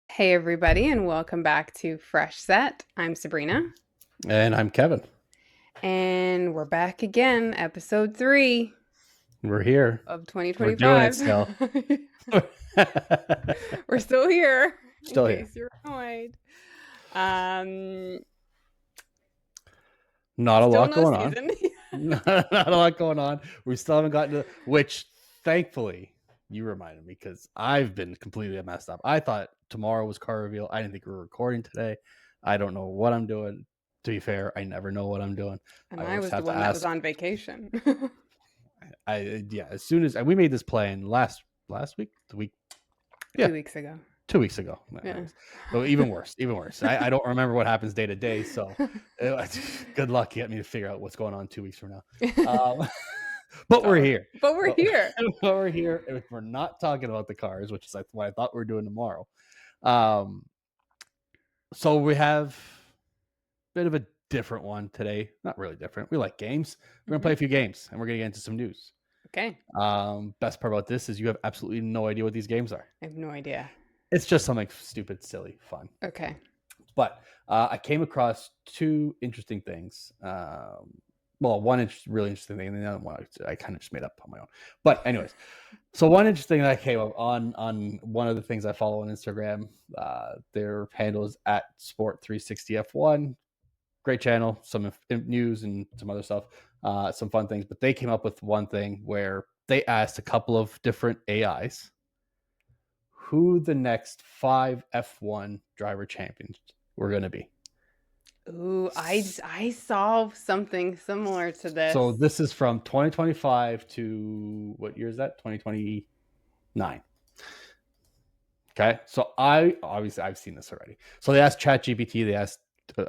Hey everybody, and welcome back to Fresh Set. I'm Sabrina. And I'm Kevin. And we're back again, episode 3 We're here. of We're doing it 2025. still. We're still here, Still in here. case you're annoyed. Not a Still lot no going on. season. Not a lot going on. We still haven't gotten to, which thankfully you reminded me, because I've been completely messed up. I thought tomorrow was car reveal. I didn't think we were recording today. I don't know what I'm doing. To be fair, I never know what I'm doing. And I I always was the have to one that was ask. on vacation. As soon as we made this plan last week, the week, 2 weeks ago. 2 weeks ago. Yeah. So even worse. I don't remember what happens day to day. So good luck get me to figure out what's going on 2 weeks from now. But we're here. But we're here. But we're here. If we're not talking about the cars, which is like what I thought we were doing tomorrow. So we have a bit of a different one today. Not really different. We like games. We're going to play a few games, and we're going to get into some news. Okay. Best part about this is you have absolutely no idea what these games are. I have no idea. It's just something stupid, silly, fun. Okay. But I came across two interesting things. One really interesting thing, and the other one I kind of just made up on my own. But anyways, so one interesting that I came up on one of the things I follow on Instagram. Their handle is at Sport360F1. Great channel, some news and some other stuff, some fun things. But they came up with one thing where they asked a couple of different AIs who the next 5 F1 driver champions were going to be. Ooh, I saw something similar to this. So this is from 2025 to what year is that? 2029. Okay, so I've seen this already. So they asked ChatGPT, they asked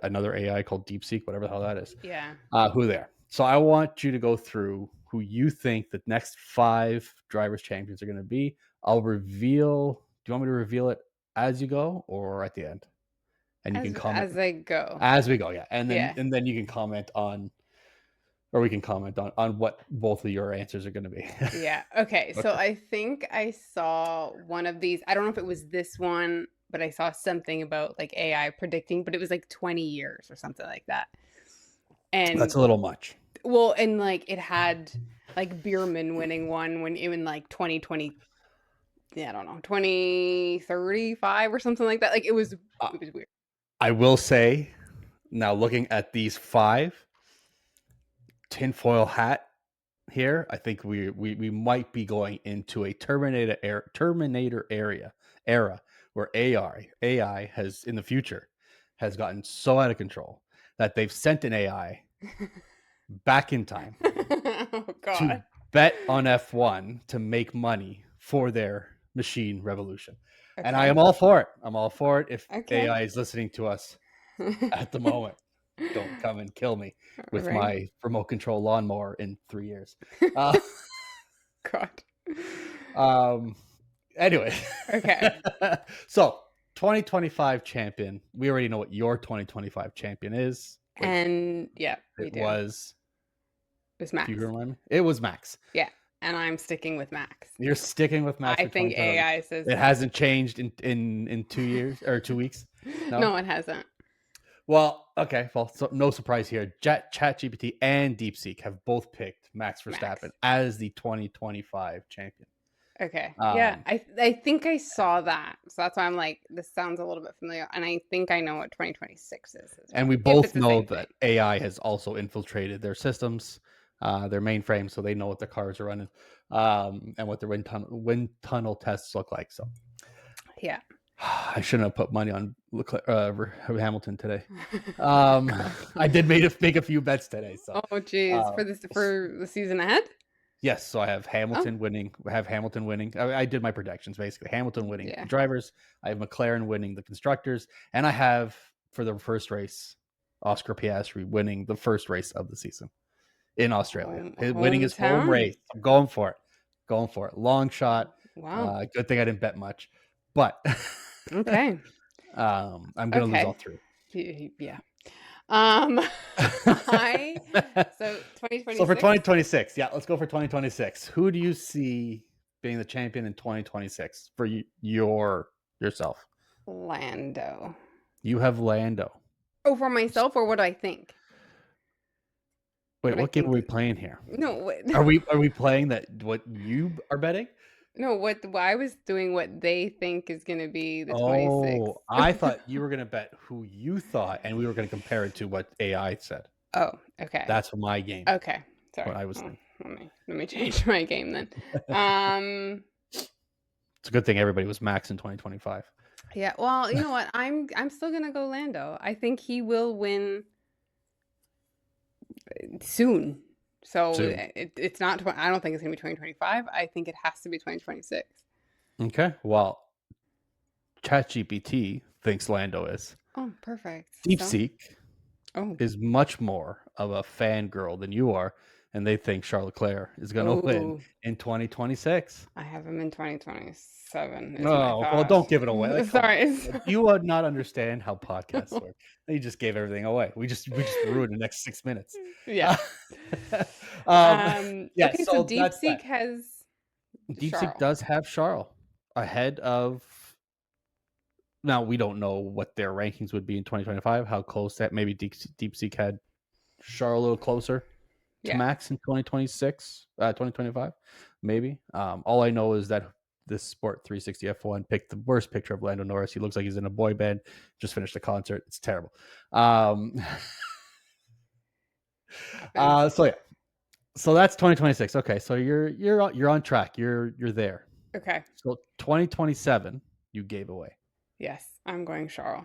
another AI called DeepSeek, whatever the hell that is. Yeah. Who they are. So I want you to go through who you think the next 5 drivers champions are going to be. I'll reveal. Do you want me to reveal it as you go or at the end? And you can comment as I go. As we go, yeah. And then you can comment on, or we can comment on what both of your answers are going to be. Yeah. Okay. So I think I saw one of these. I don't know if it was this one, but I saw something about like AI predicting, but it was like 20 years or something like that. And that's a little much. Well, and like it had like Bierman winning one when in like 2020. Yeah, I don't know, 2035 or something like that. Like it was weird. I will say, now looking at these 5, tinfoil hat here, I think we might be going into a Terminator era where AI has in the future has gotten so out of control that they've sent an AI back in time to bet on F1 to make money for their machine revolution. Okay. And I am all for it. I'm all for it. If AI is listening to us at the moment, don't come and kill me with my remote control lawnmower in 3 years. God. Anyway. Okay. So 2025 champion. We already know what your 2025 champion is. And yeah, it was Max. You remind me? It was Max. Yeah. And I'm sticking with Max. You're sticking with Max. I think AI says it hasn't changed in 2 years or 2 weeks. No, it hasn't. Well, okay. Well, so no surprise here. ChatGPT and DeepSeek have both picked Max Verstappen as the 2025 champion. Okay. Yeah, I think I saw that. So that's why I'm like, this sounds a little bit familiar. And I think I know what 2026 is. And we both know that AI has also infiltrated their systems, their mainframe, so they know what the cars are running, and what their wind tunnel tests look like. So, yeah. I shouldn't have put money on Hamilton today. I did make a few bets today. So, oh geez, for the season ahead. Yes, so I have Hamilton winning. I did my predictions basically. Hamilton winning the drivers. I have McLaren winning the constructors, and I have for the first race, Oscar Piastri winning the first race of the season in Australia. Winning his home race. I'm going for it. Long shot. Wow. Good thing I didn't bet much, but Okay. I'm gonna lose all Okay. three. Yeah. Um, I so So for 2026, 2026, yeah, let's go for 2026. Who do you see being the champion in 2026 for yourself? Lando. You have Lando. Oh, for myself, or what do I think? Wait, What I what game are think? we playing here? No, what, Are we playing that what you are betting? no. What I was doing, what they think is going to be the 26th. Oh, I thought you were gonna bet who you thought, and we were gonna compare it to what AI said. Oh, okay. That's my game. Okay. What Sorry. I was Oh, thinking. let me change my game then. Um, It's a good thing everybody was max in 2025. yeah. Well, you know what? I'm still gonna go Lando. I think he will win soon. So Soon. it's not. I don't think it's gonna be 2025. I think it has to be 2026. Okay. Well, ChatGPT thinks Lando is. Oh, perfect. So, DeepSeek oh, is much more of a fangirl than you are, and they think Charles Leclerc is going to win oh, in 2026. I have him in 2027 is my Oh, well, thought. don't give it away. Like, come on. Sorry. You would not understand how podcasts work. You just gave everything away. We just ruined the next 6 minutes. Yeah. Um, yeah, Okay, so so that's DeepSeek that. has DeepSeek Charles. does have Charles ahead of. Now we don't know what their rankings would be in 2025. How close that maybe DeepSeek had Charles a little closer to Yeah. Max in 2026, 2025, maybe. All I know is that this Sport 360 F1 picked the worst picture of Lando Norris. He looks like he's in a boy band. Just finished a concert. It's terrible. Happens. So yeah, so that's 2026. Okay, so you're on track. You're there. Okay. So 2027, you gave away. Yes, I'm going Charles.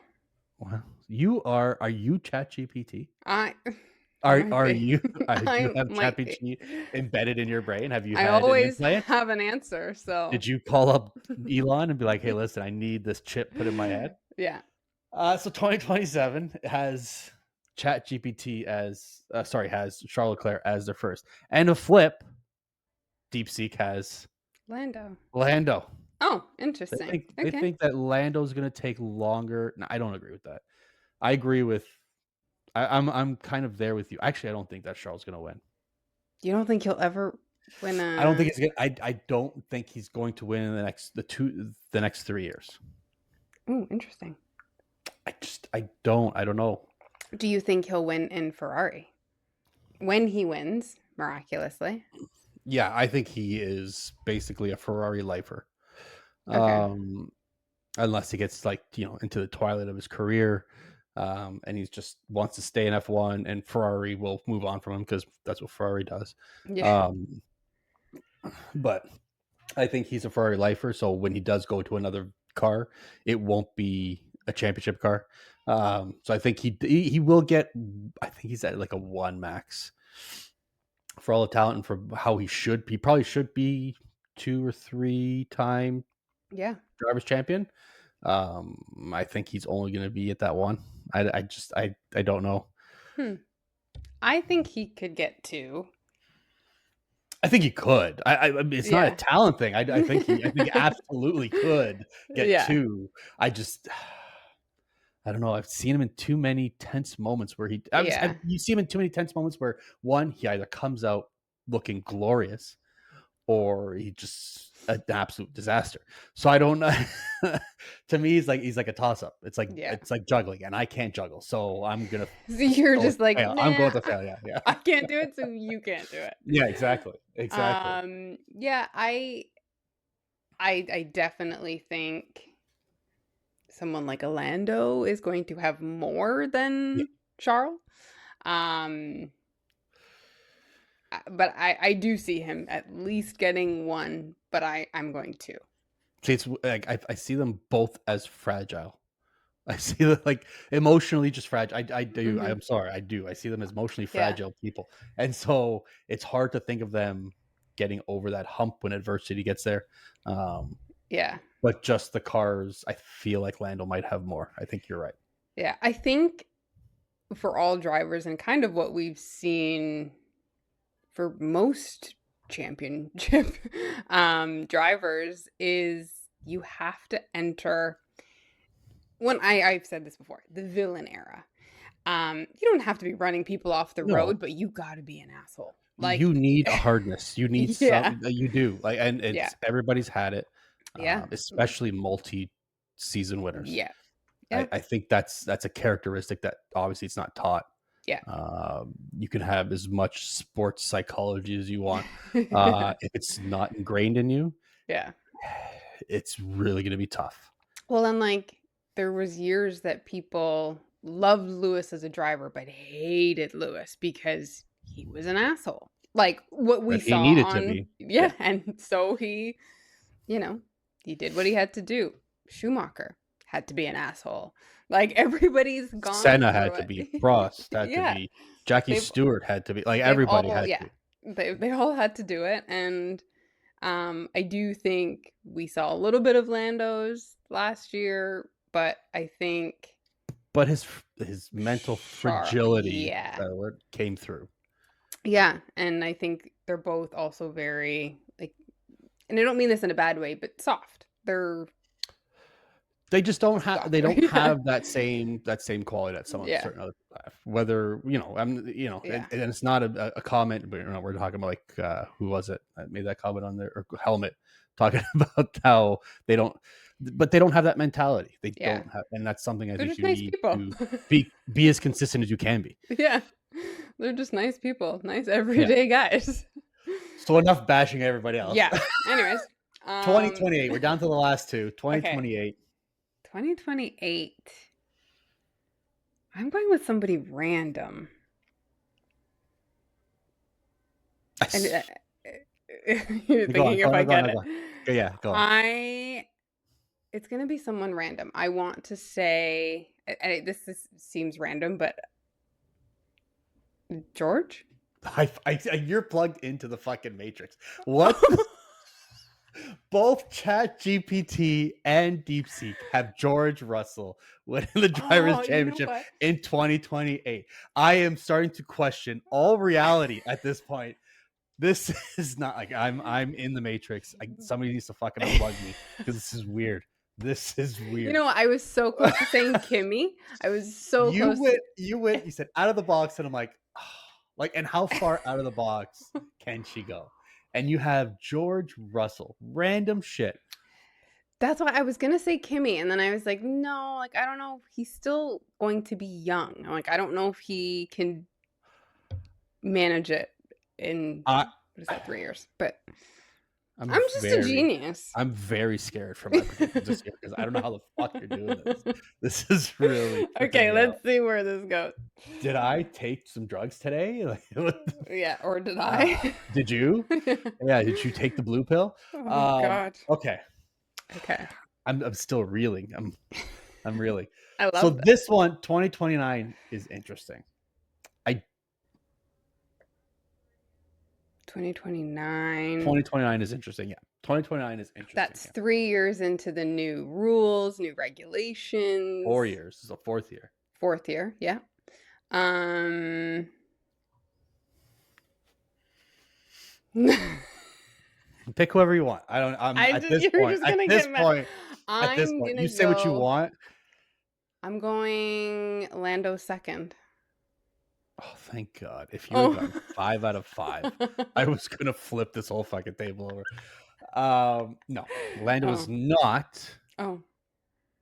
Wow, are you ChatGPT? I might Are be. you? Do you I have might be. ChatGPT embedded in your brain? Have you I had an always implant? have an answer, so Did you call up Elon and be like, "Hey, listen, I need this chip put in my head"? yeah. So 2027 has ChatGPT as has Charles Leclerc as their first, and a flip. DeepSeek has Lando. Lando. Oh, They interesting. think they Okay. think that Lando's going to take longer. No, I don't agree with that. I agree with. I'm kind of there with you. Actually, I don't think that Charles going to win. You don't think he'll ever win I don't think a he's going. I don't think he's going to win in the next 3 years. Ooh, interesting. I don't know. Do you think he'll win in Ferrari? When he wins, miraculously. Yeah, I think he is basically a Ferrari lifer. Okay. Unless he gets into the twilight of his career, and he's just wants to stay in F1, and Ferrari will move on from him because that's what Ferrari does. Yeah. Um, but I think he's a Ferrari lifer, so when he does go to another car, it won't be a championship car. So I think he will get. I think he's at like a 1 max for all the talent and for how he should. He probably should be 2 or 3 time Yeah. drivers champion. I think he's only going to be at that 1. I don't know. I think he could get 2. I think he could. I mean, it's not a Yeah. talent thing. I think he absolutely could get Yeah. 2. I don't know. I've seen him in too many tense moments where Yeah. you see him in too many tense moments where one, he either comes out looking glorious or he just an absolute disaster. So I don't know. To me, he's like a toss up. It's Yeah. like juggling, and I can't juggle, so I'm gonna So you're go with just like, fail. I'm going to nah, fail. Yeah, I can't do it, so you can't do it. yeah, exactly. Yeah, I definitely think someone like Lando is going to have more Yeah. than Charles. But I do see him at least getting 1, but I'm going 2. See, it's like I see them both as fragile. I see them like emotionally just fragile. I do. Mhm. I'm sorry. I do. I see them as emotionally Yeah. fragile people, and so it's hard to think of them getting over that hump when adversity gets there. Yeah. But just the cars, I feel like Lando might have more. I think you're right. Yeah. I think for all drivers and kind of what we've seen for most championship drivers is you have to enter when I've said this before, the villain era. You don't have to be running people off the No, road, but you got to be an asshole. Like, you need a hardness. You need yeah, some. You do like, and yeah, it's everybody's had it, yeah, especially multi-season winners. yeah, yeah, I think that's a characteristic that obviously it's not taught. yeah. You can have as much sports psychology as you want. If it's not ingrained in you, Yeah. it's really going to be tough. Well, and like there was years that people loved Lewis as a driver, but hated Lewis because he was an asshole. Like what we But he saw needed to on, be. yeah, and so he, you know, he did what he had to do. Schumacher had to be an asshole. Like everybo's gone Senna through had to it. be. Prost had to Yeah. be. Jackie They've Stewart had to be. Like they've everybody all had yeah. to. They all had to do it. And I do think we saw a little bit of Lando's last year, but I think But his mental fragility yeah. came through. Yeah, and I think they're both also very like, and I don't mean this in a bad way, but soft. They just don't have. They don't Yeah. have that same quality that some Yeah. certain other people have. Whether Yeah. and it's not a comment, but we're talking about like who was it that made that comment on their helmet, talking about how they don't, but they don't have that mentality. They Yeah. don't have, and that's something I They're think just you nice need people. to be as consistent as you can be. Yeah. They're just nice people, nice everyday guys. So enough bashing everybody else. Yeah. Anyways, 2028. We're down to the last two. 2028. 2028. I'm going with somebody random. And you're thinking if I get it. Yeah, go on. It's going to be someone random. I want to say, seems random, but George? You're plugged into the fucking Matrix. What? Both ChatGPT and DeepSeek have George Russell winning the Drivers' Championship in 2028. I am starting to question all reality at this point. This is not like I'm in the Matrix. Somebody needs to fucking unplug me because this is weird. This is weird. You know what? I was so close to saying Kimmy. I was so close. You said out of the box, and I'm like, oh, like, and how far out of the box can she go? And you have George Russell, random shit. That's why I was gonna say Kimmy, and then I was like, no, like I don't know. He's still going to be young. I'm like, I don't know if he can manage it in what is that, 3 years? But I'm just a genius. I'm very scared for my predictions this year because I don't know how the fuck you're doing this. This is really okay. Let's see where this goes. Did I take some drugs today? Yeah, or did I? Did you? Yeah, did you take the blue pill? Oh God. Okay. I'm still reeling. I'm reeling. I love so that. This one, 2029, is interesting. 2029 is interesting. Yeah. 2029 is interesting. That's 3 years into the new rules, new regulations. 4 years. This is the 4th year. 4th year, yeah. Pick whoever you want. At this point, you say what you want. I'm going Lando second. Oh, thank God. If you had gone 5 out of 5, I was going to flip this whole fucking table over. No, Lando is not. Oh.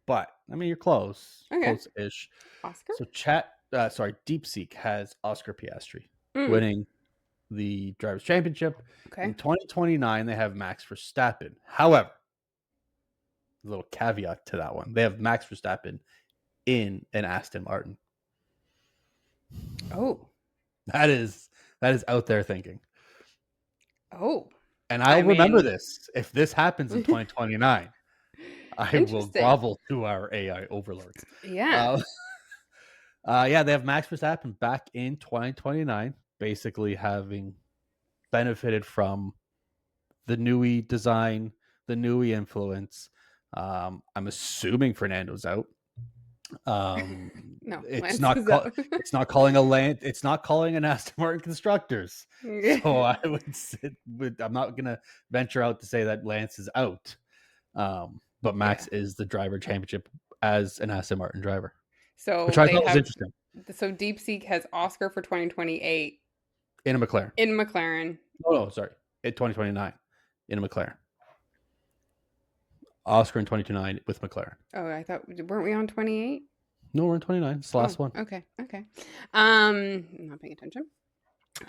But, I mean, you're close. Okay. Close-ish. Oscar? So DeepSeek has Oscar Piastri winning the Drivers' Championship. Okay. In 2029, they have Max Verstappen. However, a little caveat to that one. They have Max Verstappen in an Aston Martin. Oh. That is out there thinking. Oh. And I'll remember this. If this happens in 2029, I will grovel to our AI overlords. Yeah. Yeah, they have Max Verstappen back in 2029, basically having benefited from the Newey design, the Newey influence. I'm assuming Fernando's out. Um, No, it's Lance not is out. it's not calling a land. It's not calling an Aston Martin constructors. So I I'm not gonna venture out to say that Lance is out. But Max Yeah. is the driver championship as an Aston Martin driver, which So I they thought was have interesting so DeepSeek has Oscar for 2028 in a McLaren. in McLaren. Oh no, sorry, in 2029 in a McLaren. Oscar in 2029 with McLaren. Oh, I thought weren't we on 28? No, we're in 29. It's the Oh, last one. okay. Okay. I'm not paying attention.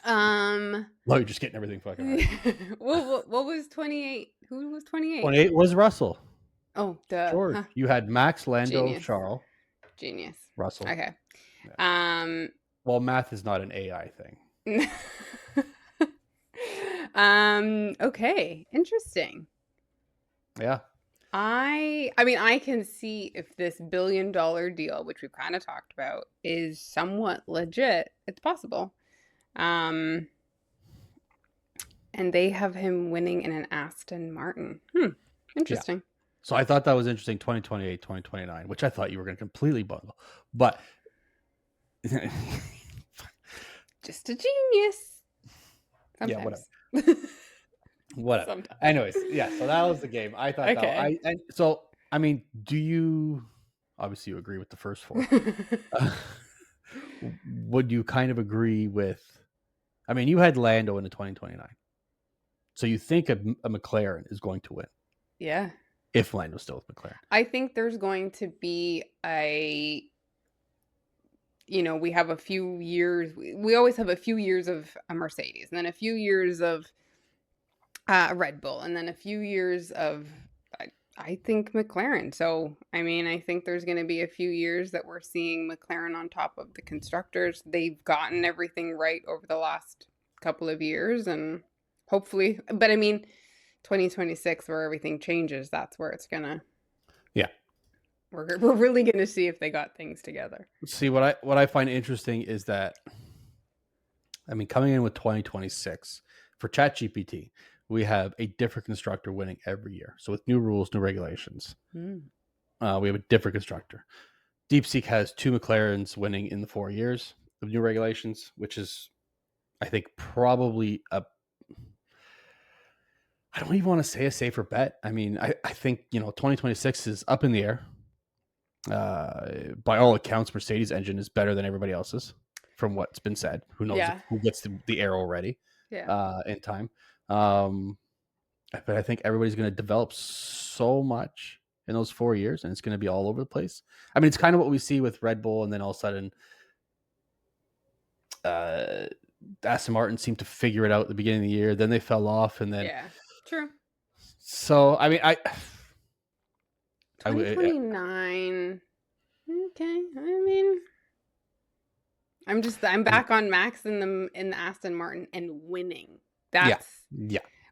No, you're just getting everything fucking right. what was 28? Who was 28? 28 was Russell. Oh, duh. George. Huh. You had Max, Lando, Genius. Charles, Genius. Russell. Okay. Yeah. Well, math is not an AI thing. Okay. Interesting. Yeah. I mean, I can see if this $1 billion deal, which we've kind of talked about, is somewhat legit. It's possible. And they have him winning in an Aston Martin. Interesting. Yeah. So I thought that was interesting, 2028, 2029, which I thought you were going to completely bungle. But just a genius. Sometimes. Yeah, whatever. Whatever. Sometimes. Anyways, yeah, so that was the game. I thought Okay. so I mean, do you obviously you agree with the first four? Would you kind of agree with I mean, you had Lando in the 2029. So you think a McLaren is going to win Yeah. if Lando's still with McLaren. I think there's going to be we have a few years. We always have a few years of a Mercedes, and then a few years of Red Bull, and then a few years of, I think, McLaren. So, I mean, I think there's going to be a few years that we're seeing McLaren on top of the constructors. They've gotten everything right over the last couple of years, and hopefully, but I mean, 2026, where everything changes, that's where it's going to. Yeah. We're really going to see if they got things together. See, what I find interesting is that, I mean, coming in with 2026 for ChatGPT, we have a different constructor winning every year. So with new rules, new regulations, we have a different constructor. DeepSeek has 2 McLarens winning in the 4 years of new regulations, which is, I think, probably I don't even want to say a safer bet. I mean, I think, 2026 is up in the air. By all accounts, Mercedes engine is better than everybody else's from what's been said. Who knows who gets the air already in time. But I think everybody's going to develop so much in those 4 years, and it's going to be all over the place. I mean, it's kind of what we see with Red Bull, and then all of a sudden, Aston Martin seemed to figure it out at the beginning of the year. Then they fell off, and then true. So I mean, 2029. Okay, I mean, I'm back on Max in the Aston Martin and winning. That's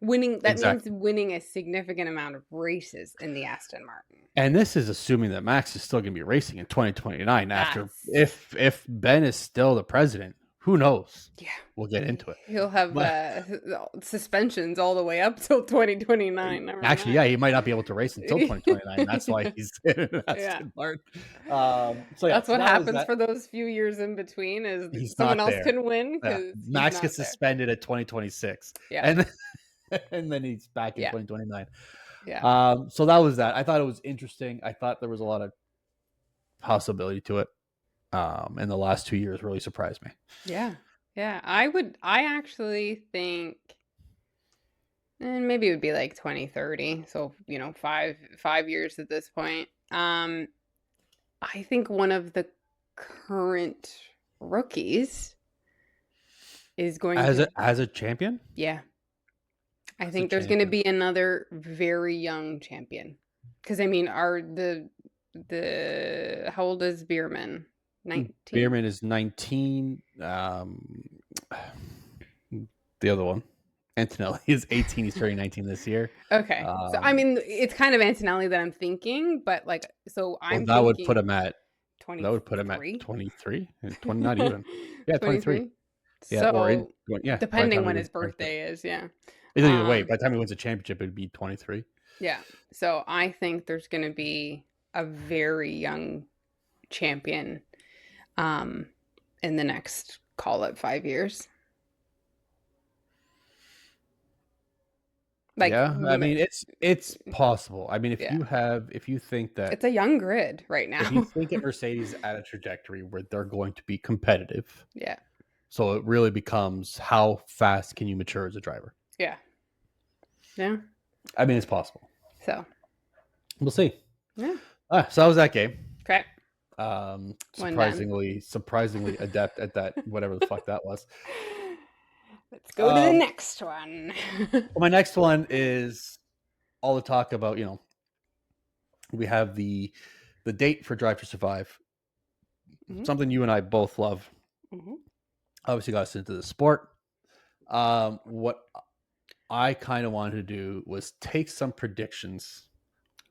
winning. That means winning a significant amount of races in the Aston Martin. And this is assuming that Max is still going to be racing in 2029 after if Ben is still the president. Who knows? Yeah, we'll get into it. He'll have suspensions all the way up till 2029. Actually, yeah, he might not be able to race until 2029. That's why he's in Aston Martin. That's what happens for those few years in between. Is someone else can win because Max gets suspended at 2026. Yeah, and then he's back in 2029. Yeah. So that was that. I thought it was interesting. I thought there was a lot of possibility to it. And the last 2 years really surprised me. Yeah. I actually think, and maybe it would be like 2030. So, 5 years at this point. I think one of the current rookies is going as a champion. Yeah. I think there's going to be another very young champion. Because I mean, how old is Bierman? 19. Bierman is 19. The other one, Antonelli, is 18. He's turning 19 this year. Okay. So I mean, it's kind of Antonelli that I'm thinking, but that would put him at 20. That would put him at 23, 20, not even. Yeah, 23. Yeah, so depending when his birthday is. Yeah. Either way, by the time he wins a championship, it'd be 23. Yeah. So I think there's going to be a very young champion in the next, call it 5 years. Like, Yeah, I mean it's possible. I mean, yeah, if you think that it's a young grid right if you now. think that Mercedes is at a trajectory where they're going to be competitive, Yeah, so it really becomes how fast can you mature as a driver? yeah, yeah. I mean, it's possible. So, We'll see. yeah. So that was that game. Okay. One done. Surprisingly adept at that, whatever the fuck that was. Let's go to the next one. My next one is all the talk about, we have the date for Drive to Survive, something you and I both love. Obviously got us into the sport. What I kind of wanted to do was take some predictions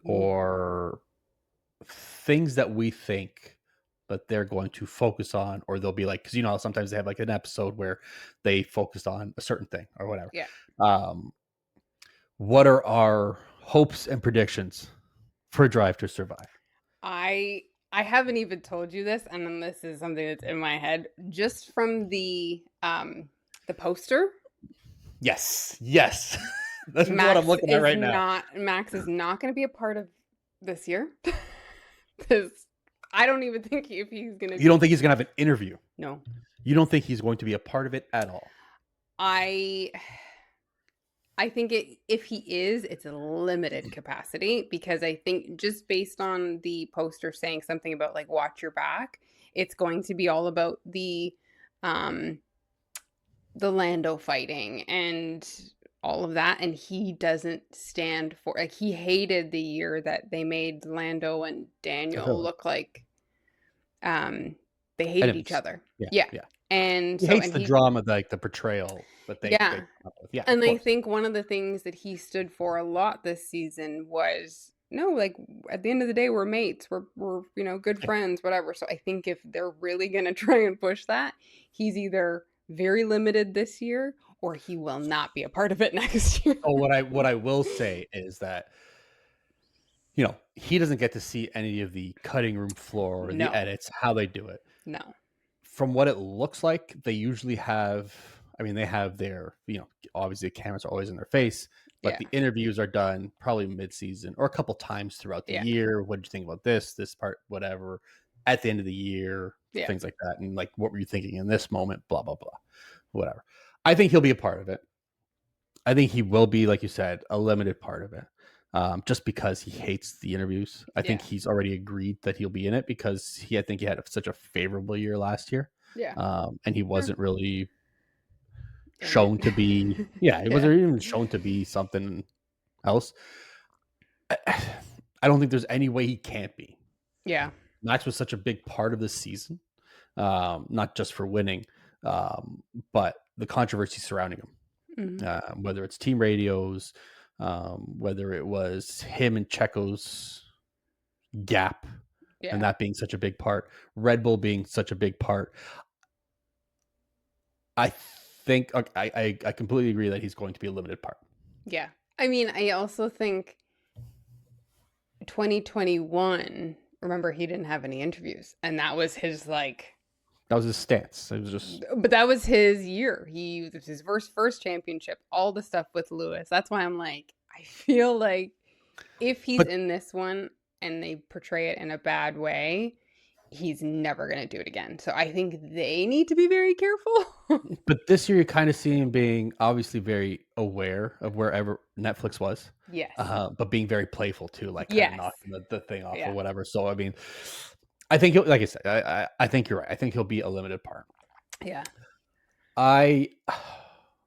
or things that we think that they're going to focus on, or they'll be like, because sometimes they have like an episode where they focused on a certain thing or whatever. Yeah. What are our hopes and predictions for Drive to Survive? I haven't even told you this, and then this is something that's in my head just from the poster. Yes. That's what I'm looking at right now. Max is not going to be a part of this year because I don't even think if he's going to. You don't think he's going to have an interview? No. You don't think he's going to be a part of it at all? I think if he is, it's a limited capacity, because I think just based on the poster saying something about like watch your back, it's going to be all about the Lando fighting and all of that, and he doesn't stand for, like, he hated the year that they made Lando and Daniel look like they hated each other. Yeah. And he hates the drama, like the portrayal that they come up with. Yeah. And I think one of the things that he stood for a lot this season was, no, like at the end of the day, we're mates, we're good friends, whatever. So I think if they're really gonna try and push that, he's either very limited this year or he will not be a part of it next year. Oh, what I will say is that he doesn't get to see any of the cutting room floor or the edits, how they do it. No. From what it looks like, they usually have, they have their, obviously the cameras are always in their face, but the interviews are done probably mid-season or a couple times throughout the year. What did you think about this part, whatever, at the end of the year, things like that. And like, what were you thinking in this moment? Blah, blah, blah, whatever. I think he'll be a part of it. I think he will be, like you said, a limited part of it. Just because he hates the interviews. I think he's already agreed that he'll be in it because I think he had such a favorable year last year. Yeah. And he wasn't really shown to be, he wasn't even shown to be something else. I don't think there's any way he can't be. Yeah. Max was such a big part of this season, not just for winning, but the controversy surrounding him, whether it's team radios, whether it was him and Checo's gap and that being such a big part, Red Bull being such a big part. I think I completely agree that he's going to be a limited part. Yeah. I mean, I also think 2021, remember, he didn't have any interviews, and that was his that was his stance. It was just, but that was his year. It was his first championship, all the stuff with Lewis. That's why I'm like, I feel like if he's in this one and they portray it in a bad way, he's never going to do it again. So I think they need to be very careful. But this year you kind of see him being obviously very aware of wherever Netflix was. Yes. But being very playful too, like kind of knocking the thing off or whatever. So, I mean, I think, like I said, I think you're right. I think he'll be a limited part. Yeah.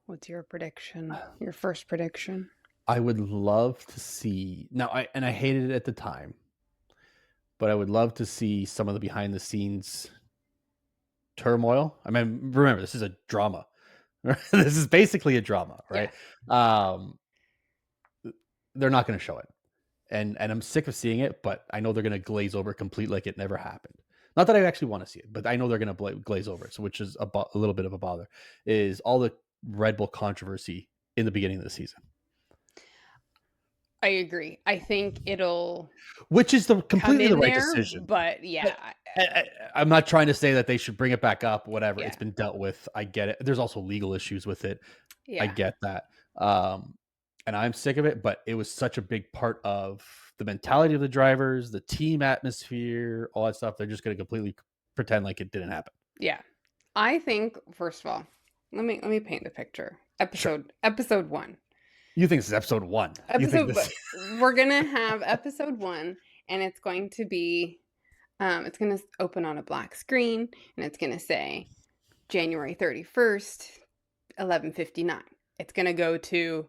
What's your prediction? Your first prediction? I would love to see now. I hated it at the time, but I would love to see some of the behind the scenes turmoil. I mean, remember, this is a drama. This is basically a drama, right? Yeah. They're not going to show it. And I'm sick of seeing it, but I know they're going to glaze over completely like it never happened. Not that I actually want to see it, but I know they're going to glaze over it. So, which is a little bit of a bother, is all the Red Bull controversy in the beginning of the season. I agree. I think it'll which is the come completely the in right there, decision. but yeah, I'm not trying to say that they should bring it back up, whatever. yeah, It's been dealt with. I get it. There's also legal issues with it. I yeah, get that. Um, and I'm sick of it, but it was such a big part of the mentality of the drivers, the team atmosphere, all that stuff. They're just going to completely pretend like it didn't happen. yeah. I think first of all, let me paint the picture. Sure. Episode 1. You think this is episode 1. You think Episode this we're gonna have episode 1, and it's going to be it's gonna open on a black screen, and it's gonna say January 31st, 11:59. It's gonna go to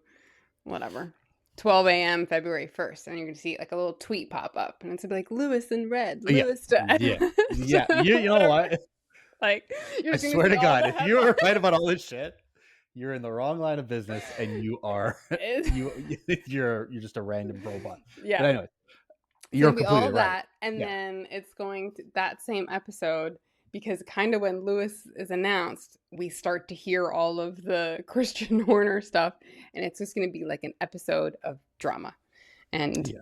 whatever 12 a.m. February 1st, and you're gonna see like a little tweet pop up, and it's gonna be like Lewis in red, Yeah. Lewis. Yeah. Yeah. You know what? Like you're I just gonna swear see to all God, the if you are headlines. right about all this shit, you're in the wrong line of business and you are you're just a random robot. Yeah. But anyway, It's you're gonna be completely all right. that, and Yeah. then it's going to that same episode, because kind of when Lewis is announced, we start to hear all of the Christian Horner stuff, and it's just gonna be like an episode of drama. And Yeah.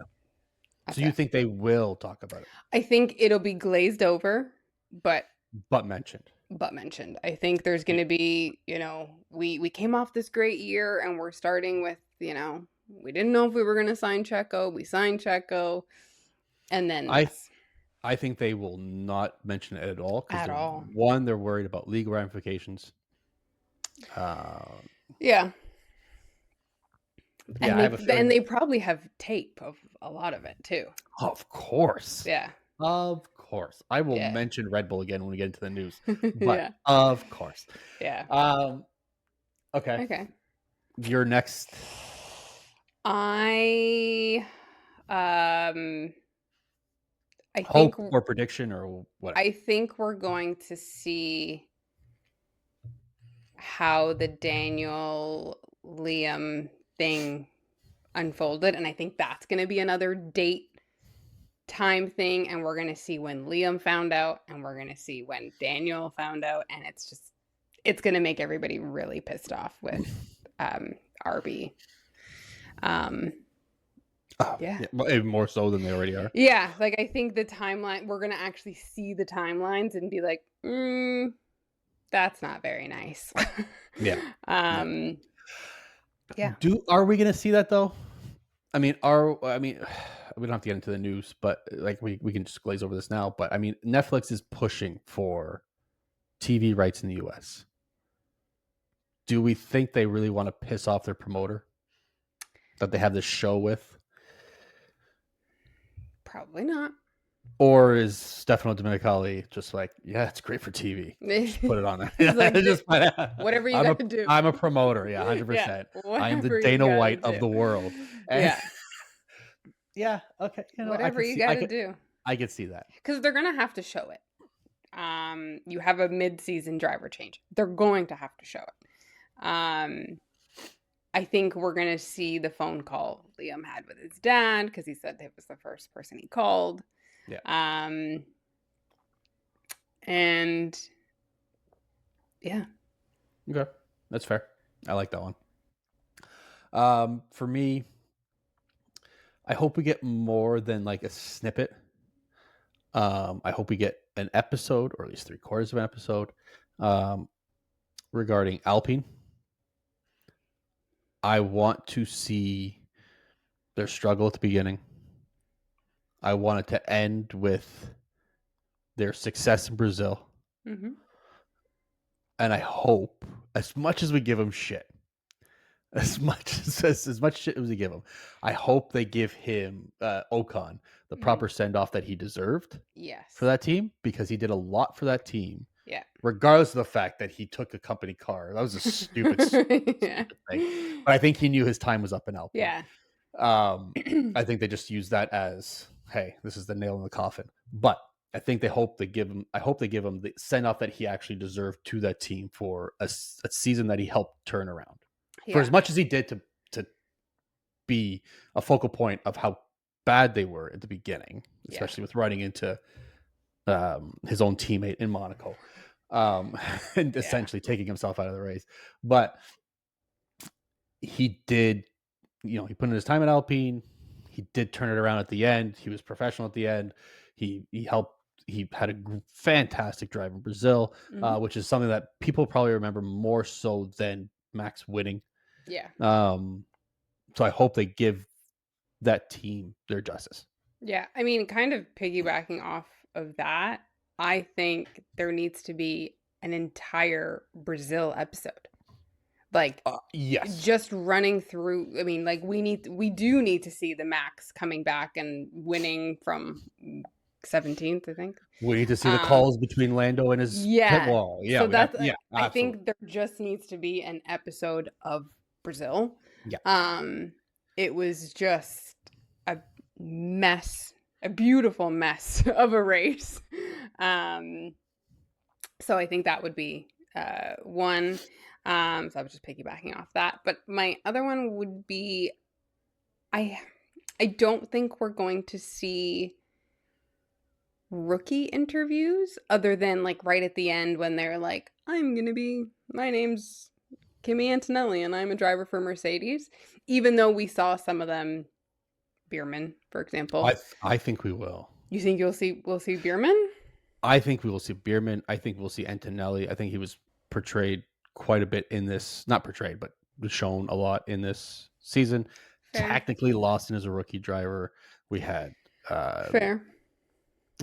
that's So you it. think they will talk about it, I think it'll be glazed over, but mentioned? mentioned. I think there's gonna be, we came off this great year, and we're starting with, we didn't know if we were gonna sign Checo. We signed Checo, and then this. I think they will not mention it at all At all. One, they're worried about legal ramifications. Yeah. Yeah, I have a feeling And they probably have tape of a lot of it too. of course. Yeah. Of course. I will Yeah. mention Red Bull again when we get into the news. But Yeah. of course. Yeah. Okay. Okay. Your next I hope think or prediction or what? I think we're going to see how the Daniel Liam thing unfolded, and I think that's going to be another date time thing, and we're going to see when Liam found out, and we're going to see when Daniel found out, and it's going to make everybody really pissed off with RB. Yeah. Even more so than they already are. Yeah, like I think the timeline, we're going to actually see the timelines and be like, that's not very nice. Yeah. Yeah. Are we going to see that though? I mean, we don't have to get into the news, but like we can just glaze over this now. But I mean, Netflix is pushing for TV rights in the US. Do we think they really want to piss off their promoter that they have this show with? Probably not. Or is Stefano Domenicali just like, yeah, it's great for TV. Just put it on there. Like, whatever you got to do. I'm a promoter. Yeah, 100%. Yeah, I am the Dana White of the world. And yeah. Yeah. Okay. Whatever you got to do. I could see that. Because they're going to have to show it. You have a mid-season driver change. They're going to have to show it. I think we're going to see the phone call Liam had with his dad, because he said it was the first person he called. Yeah. And yeah. Okay. That's fair. I like that one. For me, I hope we get more than like a snippet. I hope we get an episode, or at least 3/4 of an episode, regarding Alpine. I want to see their struggle at the beginning. I want it to end with their success in Brazil. Mm-hmm. And I hope, as much as we give them shit, as much shit as we give him, I hope they give him Ocon the proper send off that he deserved. Yes. For that team, because he did a lot for that team. Yeah. Regardless of the fact that he took a company car, that was a stupid, stupid thing. But I think he knew his time was up in Alpine. Yeah. I think they just used that as, hey, this is the nail in the coffin. But I think I hope they give him the send off that he actually deserved to that team for a season that he helped turn around. Yeah. For as much as he did to be a focal point of how bad they were at the beginning, especially with running into his own teammate in Monaco, and essentially taking himself out of the race. But he did, he put in his time at Alpine. he did turn it around at the end. He was professional at the end. He helped. He had a fantastic drive in Brazil, which is something that people probably remember more so than Max winning. Yeah. So I hope they give that team their justice. Yeah. I mean, kind of piggybacking off of that, I think there needs to be an entire Brazil episode. Like, yes, just running through. I mean, like we do need to see the Max coming back and winning from 17th, I think. we need to see the calls between Lando and his pit wall. Yeah, so that's yeah. I think there just needs to be an episode of Brazil. Yeah. It was just a mess, a beautiful mess of a race. So I think that would be one. So I was just piggybacking off that. But my other one would be I don't think we're going to see rookie interviews other than like right at the end when they're like, my name's Kimi Antonelli and I'm a driver for Mercedes. Even though we saw some of them, Bierman, for example. I think we will. You think we'll see Bierman? I think we will see Bierman. I think we'll see Antonelli. I think he was portrayed quite a bit in this, not portrayed, but was shown a lot in this season. Fair. Technically lost in as a rookie driver. We had fair.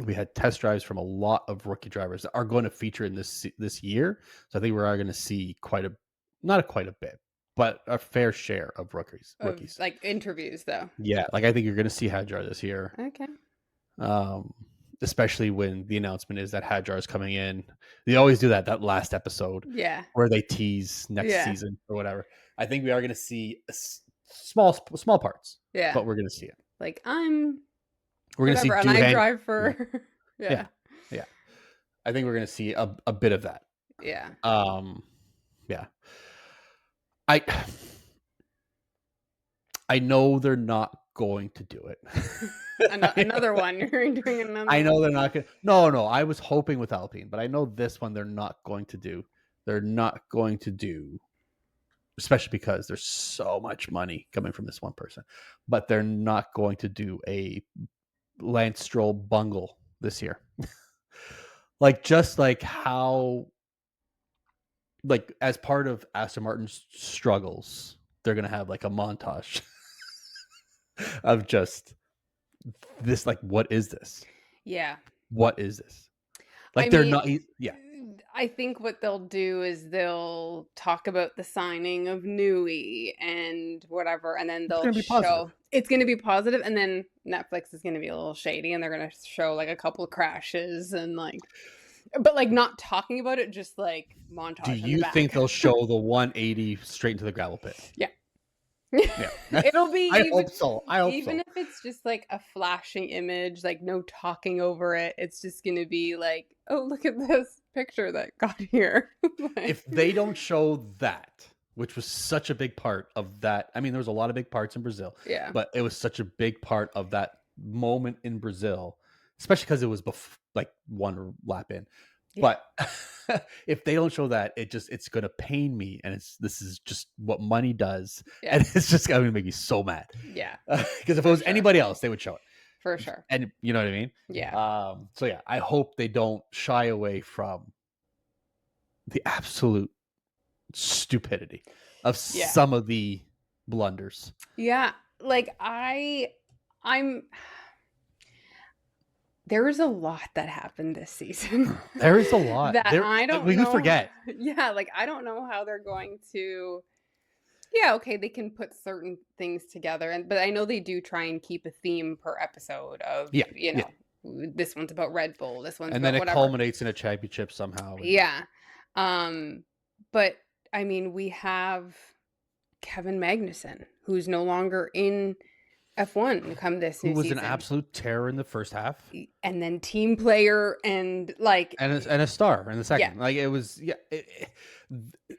We had test drives from a lot of rookie drivers that are going to feature in this year. So I think we are going to see not quite a bit, but a fair share of rookies. Like interviews though. Yeah, like I think you're going to see Hadjar this year. Okay. Especially when the announcement is that Hadjar is coming in. They always do that last episode. Yeah. Where they tease next season or whatever. I think we are going to see small parts. Yeah. But we're going to see it. Like we're going to see and I drive for yeah. I think we're going to see a bit of that. Yeah. Yeah. I know they're not going to do it. Another one. You're doing another. I know they're not going to. No. I was hoping with Alpine, but I know this one they're not going to do. They're not going to do, especially because there's so much money coming from this one person. But they're not going to do a Lance Stroll bungle this year. just like how, like as part of Aston Martin's struggles, they're going to have like a montage of just this, like, what is this? Yeah. What is this? Like not. Yeah. I think what they'll do is they'll talk about the signing of Newey and whatever, and then they'll show it's going to be positive, and then Netflix is going to be a little shady, and they're going to show like a couple of crashes and like, but like not talking about it, just like montage. Do you think they'll show the 180 straight into the gravel pit? Yeah. Yeah. It'll be. I hope so. Even if it's just like a flashing image, like no talking over it, it's just going to be like, oh, look at this picture that got here. If they don't show that, which was such a big part of that, I mean, there was a lot of big parts in Brazil. Yeah. But it was such a big part of that moment in Brazil, especially because it was like one lap in. Yeah. But if they don't show that, it's going to pain me, and this is just what money does, and it's just going to make me so mad. Yeah. Because if it was anybody else, they would show it. For sure. And you know what I mean? Yeah. So yeah, I hope they don't shy away from the absolute stupidity of some of the blunders. Yeah. Like there is a lot that happened this season. There is a lot that I don't know. We forget. Yeah, like I don't know how they're going to. Yeah, okay, they can put certain things together, but I know they do try and keep a theme per episode of, this one's about Red Bull, this one's and about then it whatever. Culminates in a championship somehow. Yeah. But I mean, we have Kevin Magnussen, who's no longer in F1 come this new season. Who was an absolute terror in the first half. And then team player and like... And a star in the second. Yeah. Like it was... Yeah.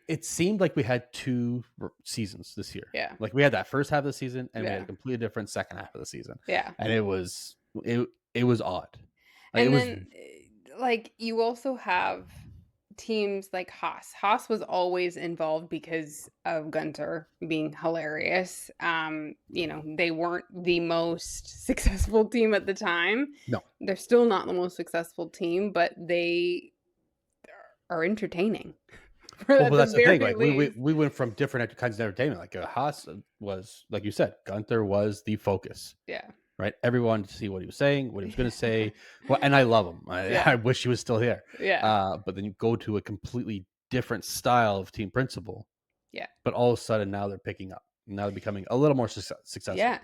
It seemed like we had two seasons this year. Yeah. Like we had that first half of the season and we had a completely different second half of the season. Yeah. And it was odd. Like, and then like you also have teams like Haas. Haas was always involved because of Gunter being hilarious. They weren't the most successful team at the time. No. They're still not the most successful team, but they are entertaining. Well, but that's the thing. Like we went from different kinds of entertainment. Like Haas was, like you said, Gunther was the focus. Yeah. Right. Everyone wanted to see what he was saying, what he was going to say. Well, and I love him. I wish he was still here. Yeah. But then you go to a completely different style of team principal. Yeah. But all of a sudden now they're picking up. Now they're becoming a little more successful. Yeah.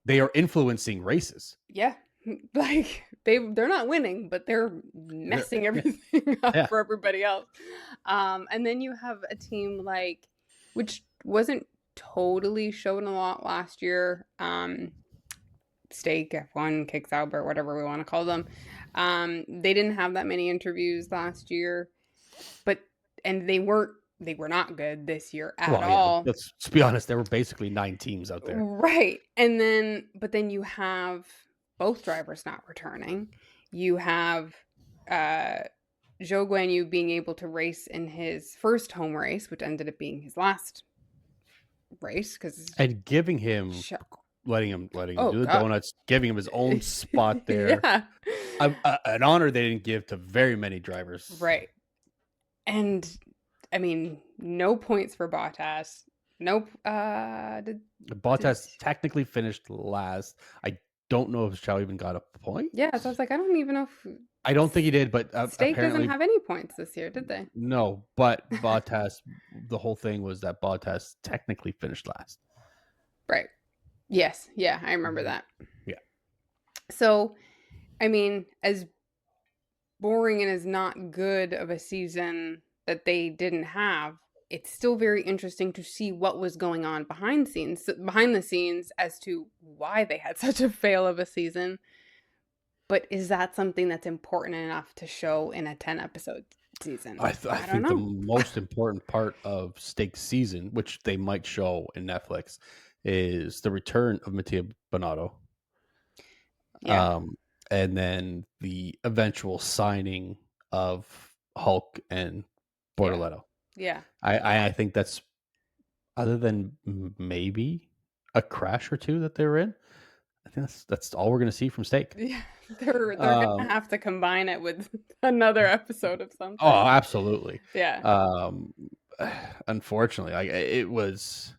They are influencing races. Yeah. Like they're not winning, but they're messing everything up for everybody else. And then you have a team which wasn't totally shown a lot last year. Stake, F1, Kicks Albert, whatever we want to call them. They didn't have that many interviews last year, and they were not good this year at all. Let's be honest, there were basically 9 teams out there. Right. But then you have both drivers not returning. You have Zhou Guanyu being able to race in his first home race, which ended up being his last race, and giving him letting him do the donuts, giving him his own spot there. Yeah. An honor they didn't give to very many drivers. Right. And I mean, no points for Bottas. Nope. Bottas technically finished last. I don't know if Zhou even got a point. Yeah, so I was like, I don't even know if... I don't think he did, but Stake doesn't have any points this year, did they? No, but Bottas, the whole thing was that Bottas technically finished last. Right. Yes. Yeah, I remember that. Yeah. So, I mean, as boring and as not good of a season that they didn't have, it's still very interesting to see what was going on behind the scenes as to why they had such a fail of a season. But is that something that's important enough to show in a 10-episode season? I think the most important part of Stake's season, which they might show in Netflix, is the return of Mattia Binotto. Yeah. And then the eventual signing of Hulk and Bortoleto. Yeah. I think that's, other than maybe a crash or two that they were in, I think that's all we're going to see from Stake. Yeah, they're going to have to combine it with another episode of something. Oh, absolutely. Yeah. Unfortunately, it was.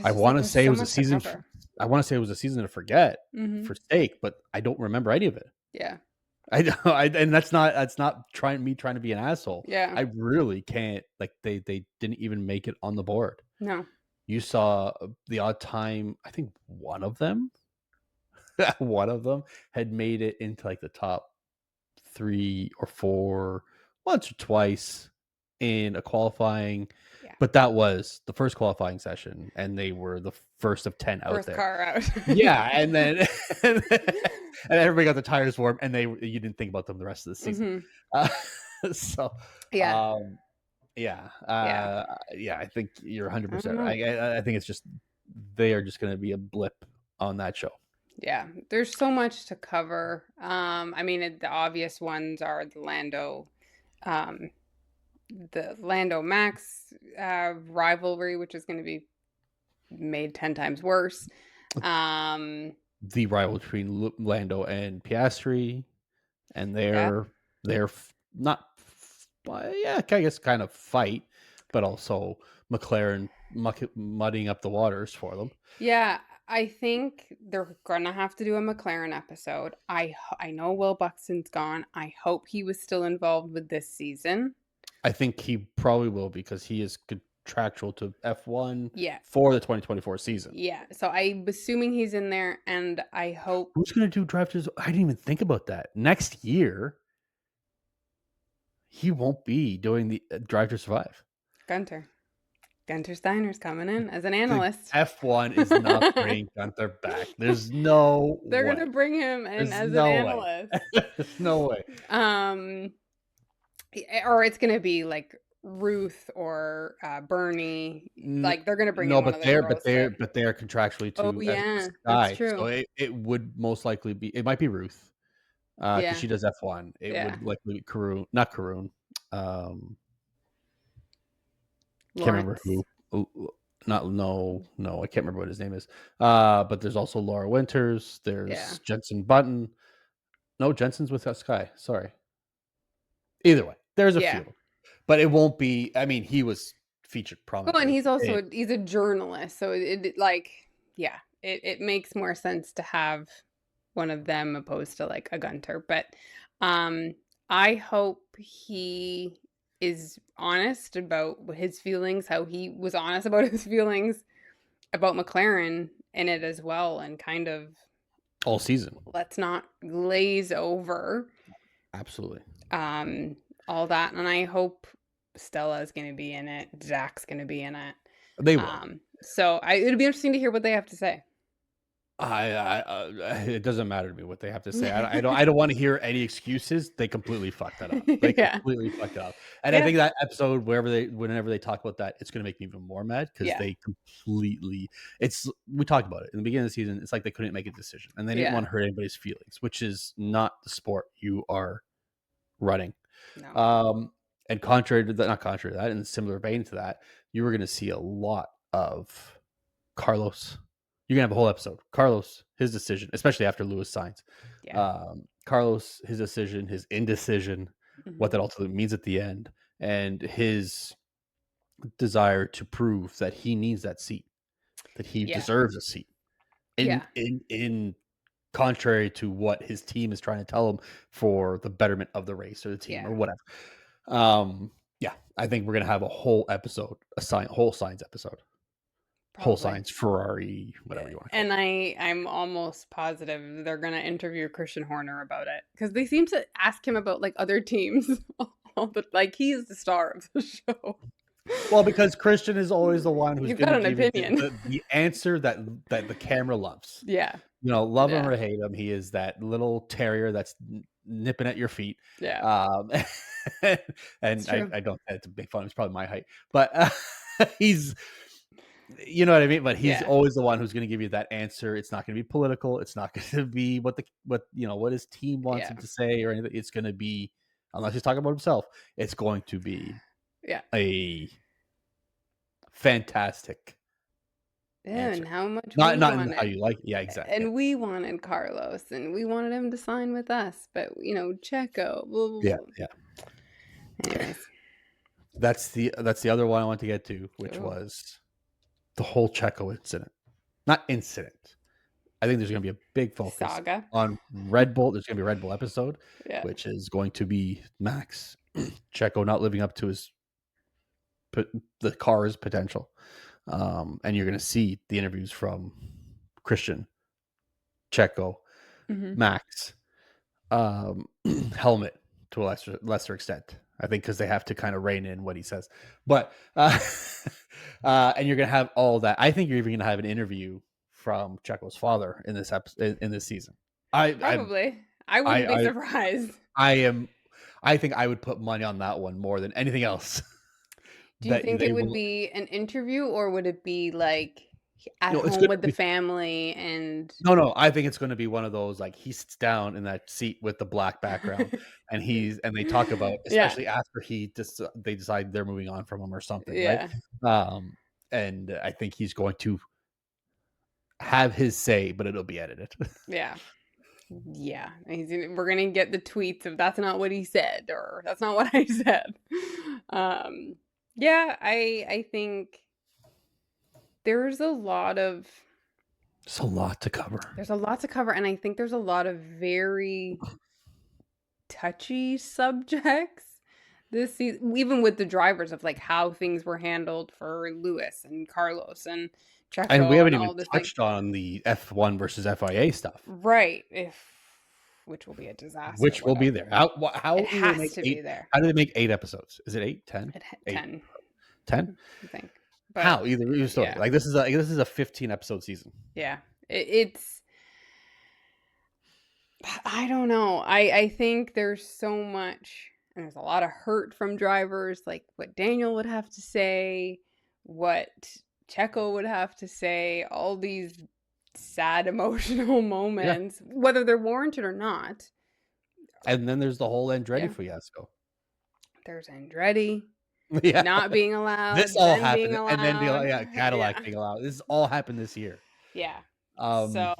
I want to say it was a season. I want to say it was a season to forget for Stake, but I don't remember any of it. Yeah. And that's not trying to be an asshole. Yeah. I really can't. Like they didn't even make it on the board. No. You saw the odd time. I think one of them had made it into like the top 3 or 4 once or twice in a qualifying. Yeah. But that was the first qualifying session, and they were the first of 10 out first there. Car out. Yeah, and then and everybody got the tires warm, and you didn't think about them the rest of the season. So yeah. I think you're 100% right. I think it's just they are just going to be a blip on that show. Yeah, there's so much to cover. I mean, the obvious ones are the Lando Max rivalry, which is going to be made 10 times worse. The rivalry between Lando and Piastri, and they're not, I guess kind of fight, but also McLaren mudding up the waters for them. Yeah, I think they're gonna have to do a McLaren episode. I know Will Buxton's gone. I hope he was still involved with this season. I think he probably will, because he is contractual to F1 for the 2024 season. Yeah, so I'm assuming he's in there, and I hope... Who's going to do Drive to... I didn't even think about that. Next year, he won't be doing the Drive to Survive. Gunter Steiner's coming in as an analyst. F1 is not bringing Gunter back. There's no They're going to bring him in as an analyst. There's no way. Or it's going to be like Ruth or Bernie. Like they're going to bring in one of the girls. But they're contractually to Sky. That's true. So it would most likely be, it might be Ruth. Because she does F1. It would likely be not Karun. Um, can't remember Lawrence. who. Not no, I can't remember what his name is. But there's also Laura Winters. Yeah. There's Jensen Button. No, Jensen's with Sky. Sorry. Either way, there's a Yeah. few, but it won't be. I mean, he was featured Well, and prominently. he's also he's a journalist, so like yeah, it makes more sense to have one of them opposed to like a Gunter. But um I hope he is honest about his feelings, how he was honest about his feelings about McLaren in it as well, and kind of All season. let's not glaze over Absolutely. um all that. And I hope Stella's going to be in it, Zach's going to be in it. They will. So it'll be interesting to hear what they have to say. It doesn't matter to me what they have to say. I don't want to hear any excuses. They completely fucked that up. They Yeah. completely fucked it up. And I Yeah. think that episode, whenever they talk about that, it's going to make me even more mad because Yeah. they completely. We talked about it in the beginning of the season. It's like they couldn't make a decision, and they didn't Yeah. want to hurt anybody's feelings, which is not the sport you are running. No. And contrary to that, in a similar vein to that, you were going to see a lot of Carlos. You're gonna have a whole episode. Carlos, his decision, especially after Lewis signs. Yeah. Carlos, his decision, his indecision, what Mhm. that ultimately means at the end, and his desire to prove that he needs that seat, that he Yeah. deserves a seat. Yeah. In contrary to what his team is trying to tell him for the betterment of the race or the team Yeah. or whatever. Yeah, I think we're gonna have a whole episode, whole signs episode. Whole Probably. signs, Ferrari, whatever you want to call And it. I'm almost positive they're gonna interview Christian Horner about it, because they seem to ask him about like other teams. Like he's the star of the show. Well, because Christian is always the one who's You've going got to an give you opinion. the answer that the camera loves. Yeah. You know, love him Yeah. or hate him, he is that little terrier that's nipping at your feet. Yeah. And true. I don't to make fun of him. He's probably my height, but he's, you know what I mean. But he's Yeah. always the one who's going to give you that answer. It's not going to be political. It's not going to be what his team wants Yeah. him to say or anything. It's going to be, unless he's talking about himself, it's going to be Yeah. a fantastic Yeah, answer. and how much Not we not in wanted. how you like. Yeah, exactly. And we wanted Carlos, and we wanted him to sign with us, but Checo. Blah, blah, Yeah, blah. yeah. Anyways, That's the other one I want to get to, which Ooh. was the whole Checo incident. Not incident. I think there's going to be a big focus saga. on Red Bull. There's going to be a Red Bull episode, Yeah. which is going to be Max Checo not living up to the car's potential. And you're going to see the interviews from Christian, Checo, Max, Helmet to a lesser extent. I think because they have to kind of rein in what he says. But and you're going to have all that. I think you're even going to have an interview from Checo's father in this episode in this season. Probably. I wouldn't be surprised. I think I would put money on that one more than anything else. Do you think it would be an interview, or would it be like at home with the family? And no, I think it's going to be one of those, like he sits down in that seat with the black background and they talk about, especially after they decide they're moving on from him or something, yeah. Right? And I think he's going to have his say, but it'll be edited. Yeah. We're gonna get the tweets of "that's not what he said" or "that's not what I said." Yeah, I think there's a lot to cover. There's a lot to cover, and I think there's a lot of very touchy subjects this season, even with the drivers, of like how things were handled for Lewis and Carlos and Checo, and we haven't even this, touched on the F1 versus FIA stuff, right? Which will be a disaster. Which will be there. How it has to be there. How do they make 8 episodes? Is it 8, 10? 10. 10? I think. But, how? Either story. Yeah. Like this is a 15 episode season. Yeah. It's I don't know. I think there's so much, and there's a lot of hurt from drivers, like what Daniel would have to say, what Checo would have to say, all these sad emotional moments, whether they're warranted or not. And then there's the whole Andretti fiasco. there's Andretti Yeah. not being allowed, This all then being happened, and then allowed. Cadillac Yeah. being allowed. This all happened this year. Yeah. Um, So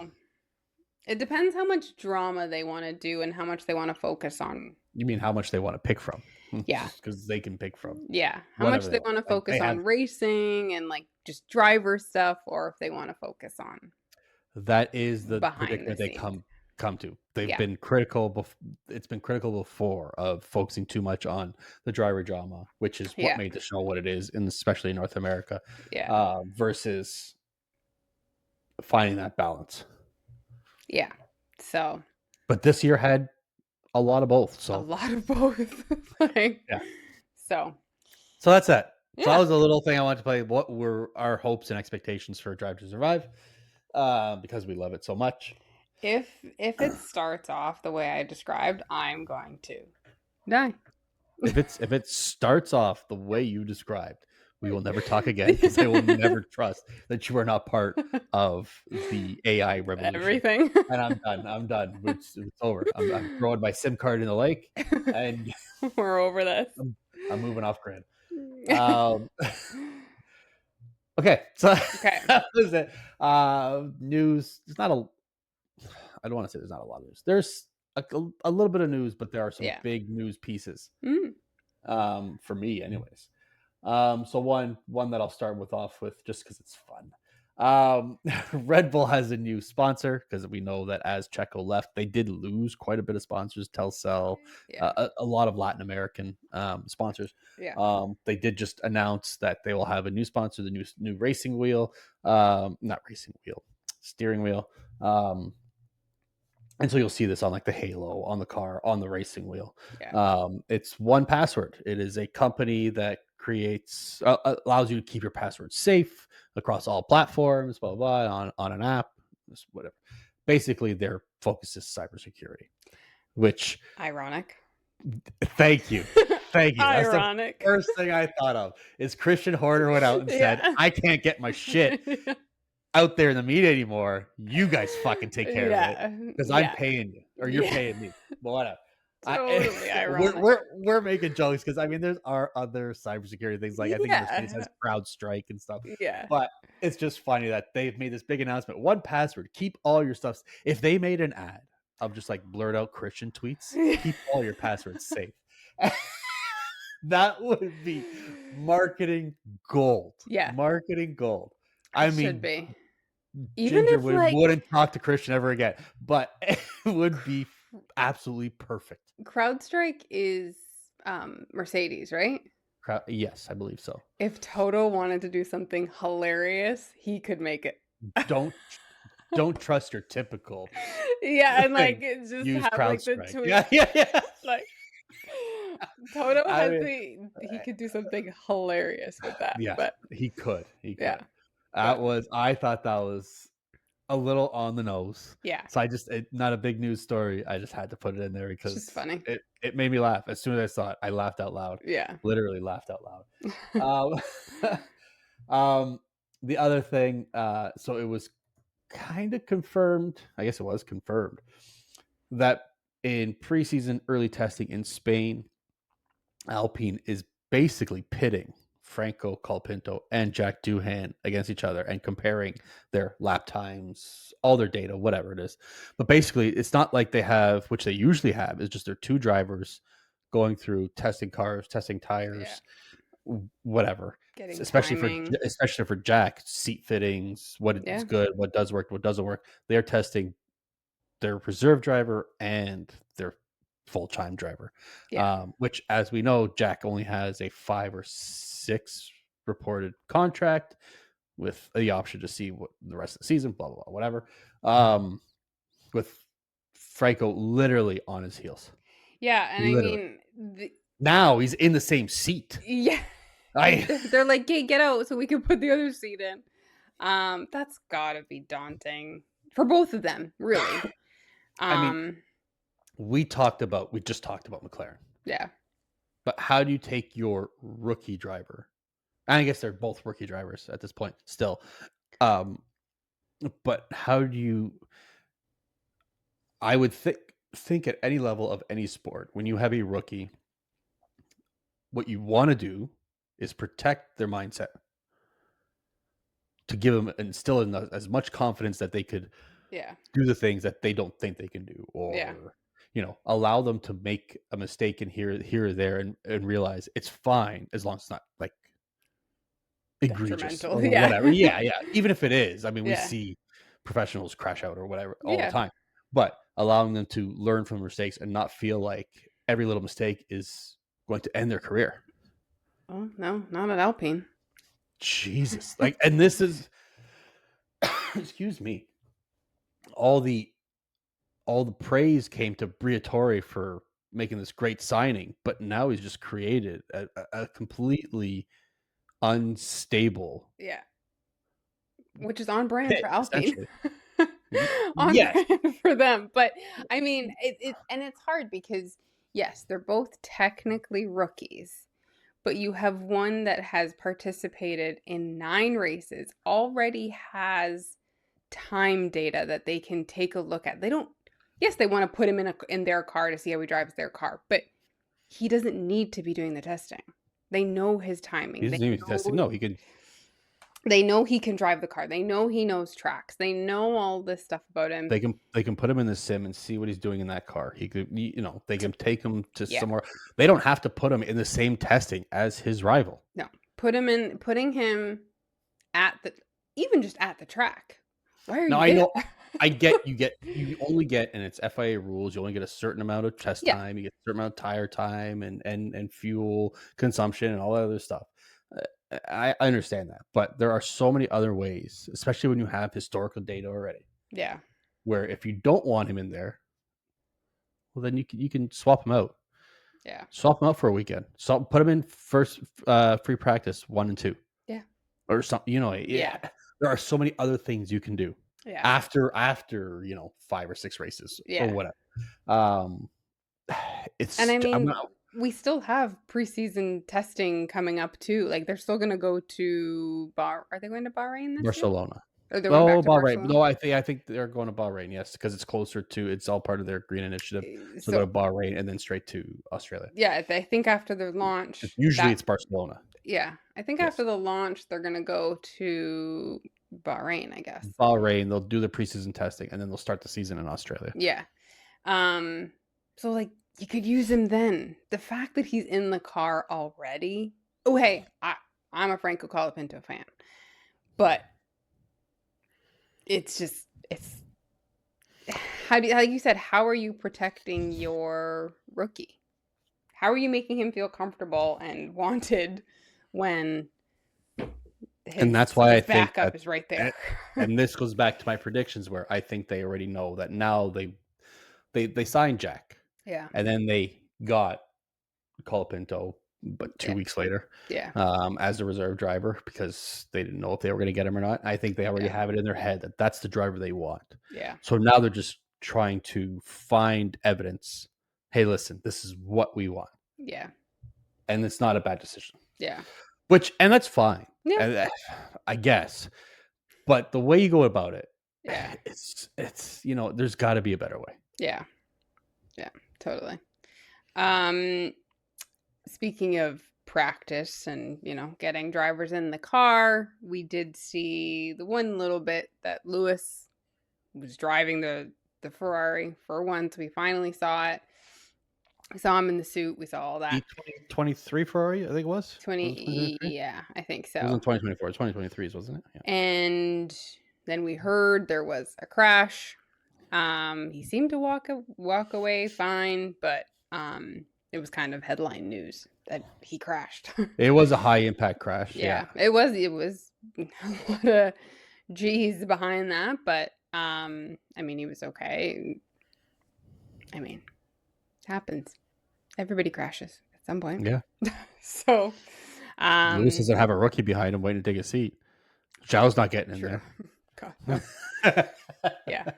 it depends how much drama they want to do and how much they want to focus on. you mean how much they want to pick from? Yeah. Because they can pick from Yeah. How whatever much they they want. want to Like they focus have on racing and like just driver stuff, or if they want to focus on that is the behind the predicament they scenes. come to. They've Yeah. been critical. It's been critical before of focusing too much on the driver drama, which is what Yeah. made the show what it is, especially in North America, Yeah. versus finding that balance. Yeah. So But this year had a lot of both. a So lot of both. Like, yeah. so So that's it. So that yeah. was a little thing I wanted to play. What were our hopes and expectations for Drive to Survive? Because we love it so much. If it starts off the way I described, I'm going to die. If it starts off the way you described, we will never talk again because I will never trust that you are not part of the AI revolution. Everything. And I'm done. I'm done. It's over. I'm throwing my SIM card in the lake, and We're over this. I'm moving off grid. Okay, so Okay. that was it. News. It's not a. I don't want to say there's not a lot of news. There's a little bit of news, but there are some Yeah. big news pieces. Mm. For me, anyways. So one that I'll start off with just because it's fun. Red Bull has a new sponsor because we know that as Checo left, they did lose quite a bit of sponsors. Telcel, Yeah. a lot of Latin American sponsors. Yeah. They did just announce that they will have a new sponsor, the new racing wheel, steering wheel. And so you'll see this on like the halo, on the car, on the racing wheel. Yeah. It's 1Password. It is a company that creates allows you to keep your passwords safe across all platforms, blah blah, blah on an app, whatever. Basically, their focus is cybersecurity. Which Ironic. thank you. That's Ironic. the first thing I thought of is Christian Horner went out and said, I can't get my shit out there in the media anymore. You guys fucking take care of it because I'm paying you or you're paying me. But whatever. Totally ironic. We're making jokes because I mean there's our other cybersecurity things like I think Mercedes has CrowdStrike and stuff. Yeah. But it's just funny that they've made this big announcement. 1Password, keep all your stuff. If they made an ad of just like blurred out Christian tweets, keep all your passwords safe. That would be marketing gold. Yeah. Marketing gold. I mean, should be. Even Ginger if like wouldn't talk to Christian ever again, but it would be absolutely perfect. CrowdStrike is Mercedes, right? Yes, I believe so. If Toto wanted to do something hilarious, he could make it. Don't trust your typical. Yeah, and like it just use have like the CrowdStrike. tweet. Yeah. Like Toto has he could do something hilarious with that. Yeah, but he could. Yeah. I thought that was a little on the nose. Yeah. So not a big news story. I just had to put it in there because it's funny. It made me laugh. As soon as I saw it, I laughed out loud. Yeah. Literally laughed out loud. The other thing, so it was kind of confirmed. I guess it was confirmed that in preseason early testing in Spain, Alpine is basically pitting Franco Colapinto and Jack Doohan against each other and comparing their lap times, all their data, whatever it is. But basically, it's not like they have, which they usually have, is just their two drivers going through testing cars, testing tires, whatever. Especially for Jack, seat fittings, what is good, what does work, what doesn't work. They're testing their reserve driver and their full-time driver, which, as we know, Jack only has a 5 or 6 reported contract with the option to see what the rest of the season, blah blah blah, whatever. With Franco literally on his heels. Yeah, and literally. I mean, now he's in the same seat. Yeah, they're like, "Hey, get out, so we can put the other seat in." That's gotta be daunting for both of them, really. I mean, we just talked about McLaren. Yeah. But how do you take your rookie driver? And I guess they're both rookie drivers at this point still. But how do you... I would think at any level of any sport, when you have a rookie, what you want to do is protect their mindset to give them instill in as much confidence that they could Yeah. do the things that they don't think they can do, Yeah. or allow them to make a mistake in here or there, and realize it's fine as long as it's not like egregious Detrimental. or Yeah. whatever. Yeah, yeah. Even if it is, I mean, we Yeah. see professionals crash out or whatever all the Yeah. time, but allowing them to learn from mistakes and not feel like every little mistake is going to end their career. Oh, no, not at Alpine. Jesus. Like, and this is excuse me. All the praise came to Briatore for making this great signing, but now he's just created a completely unstable Yeah. Which is on brand pit, for Alpine. essentially. On Yes. brand for them. But I mean, and it's hard because yes, they're both technically rookies, but you have one that has participated in 9 races, already has time data that they can take a look at. They don't, yes, they want to put him in their car to see how he drives their car, but he doesn't need to be doing the testing. They know his timing. He doesn't even testing. No, he could. They know he can drive the car. They know he knows tracks. They know all this stuff about him. They can put him in the sim and see what he's doing in that car. He could, they can take him to somewhere. They don't have to put him in the same testing as his rival. No, putting him at even just at the track. Why are you? I know. You only get, and it's FIA rules. You only get a certain amount of test time. You get a certain amount of tire time and fuel consumption and all that other stuff. I understand that, but there are so many other ways, especially when you have historical data already. Yeah. Where if you don't want him in there, well, then you can swap him out. Yeah. Swap him out for a weekend. So put him in first free practice 1 and 2. Yeah. Or something. Yeah. There are so many other things you can do. Yeah. After 5 or 6 races or whatever. It's, and I mean, we still have preseason testing coming up too. Like they're still going to go to Are they going to Bahrain this Barcelona? Year? Or Bahrain. Barcelona? No, I think they're going to Bahrain. Yes, because it's closer to. It's all part of their green initiative. So go to Bahrain and then straight to Australia. Yeah, I think after their launch, usually it's Barcelona. Yeah, I think after the launch, they're going to go to Bahrain, I guess. Bahrain, they'll do the preseason testing, and then they'll start the season in Australia. Yeah. So, like, you could use him then. The fact that he's in the car already. Oh, hey, I'm a Franco Colapinto fan. But it's just, like you said, how are you protecting your rookie? How are you making him feel comfortable and wanted when and that's why I think backup is right there. And this goes back to my predictions where I think they already know that now they signed Jack. Yeah. And then they got Colapinto, but 2 weeks later. Yeah. As a reserve driver because they didn't know if they were going to get him or not. I think they already have it in their head that that's the driver they want. Yeah. So now they're just trying to find evidence. Hey, listen, this is what we want. Yeah. And it's not a bad decision. Yeah. And that's fine. Yeah. I guess. But the way you go about it, yeah, it's there's got to be a better way. Yeah. Yeah, totally. Speaking of practice and, getting drivers in the car, we did see the one little bit that Lewis was driving the Ferrari for once. We finally saw it. We saw him in the suit. We saw all that. 2023 Ferrari, I think it was. 20, yeah, I think so. It was in 2024. 2023, wasn't it? Yeah. And then we heard there was a crash. He seemed to walk away fine, but it was kind of headline news that he crashed. It was a high impact crash. Yeah. It was a lot of G's behind that, but I mean, he was okay. I mean, it happens. Everybody crashes at some point. Yeah. So Lewis doesn't have a rookie behind him waiting to take a seat. Zhao's not getting in there. God, no. Yeah.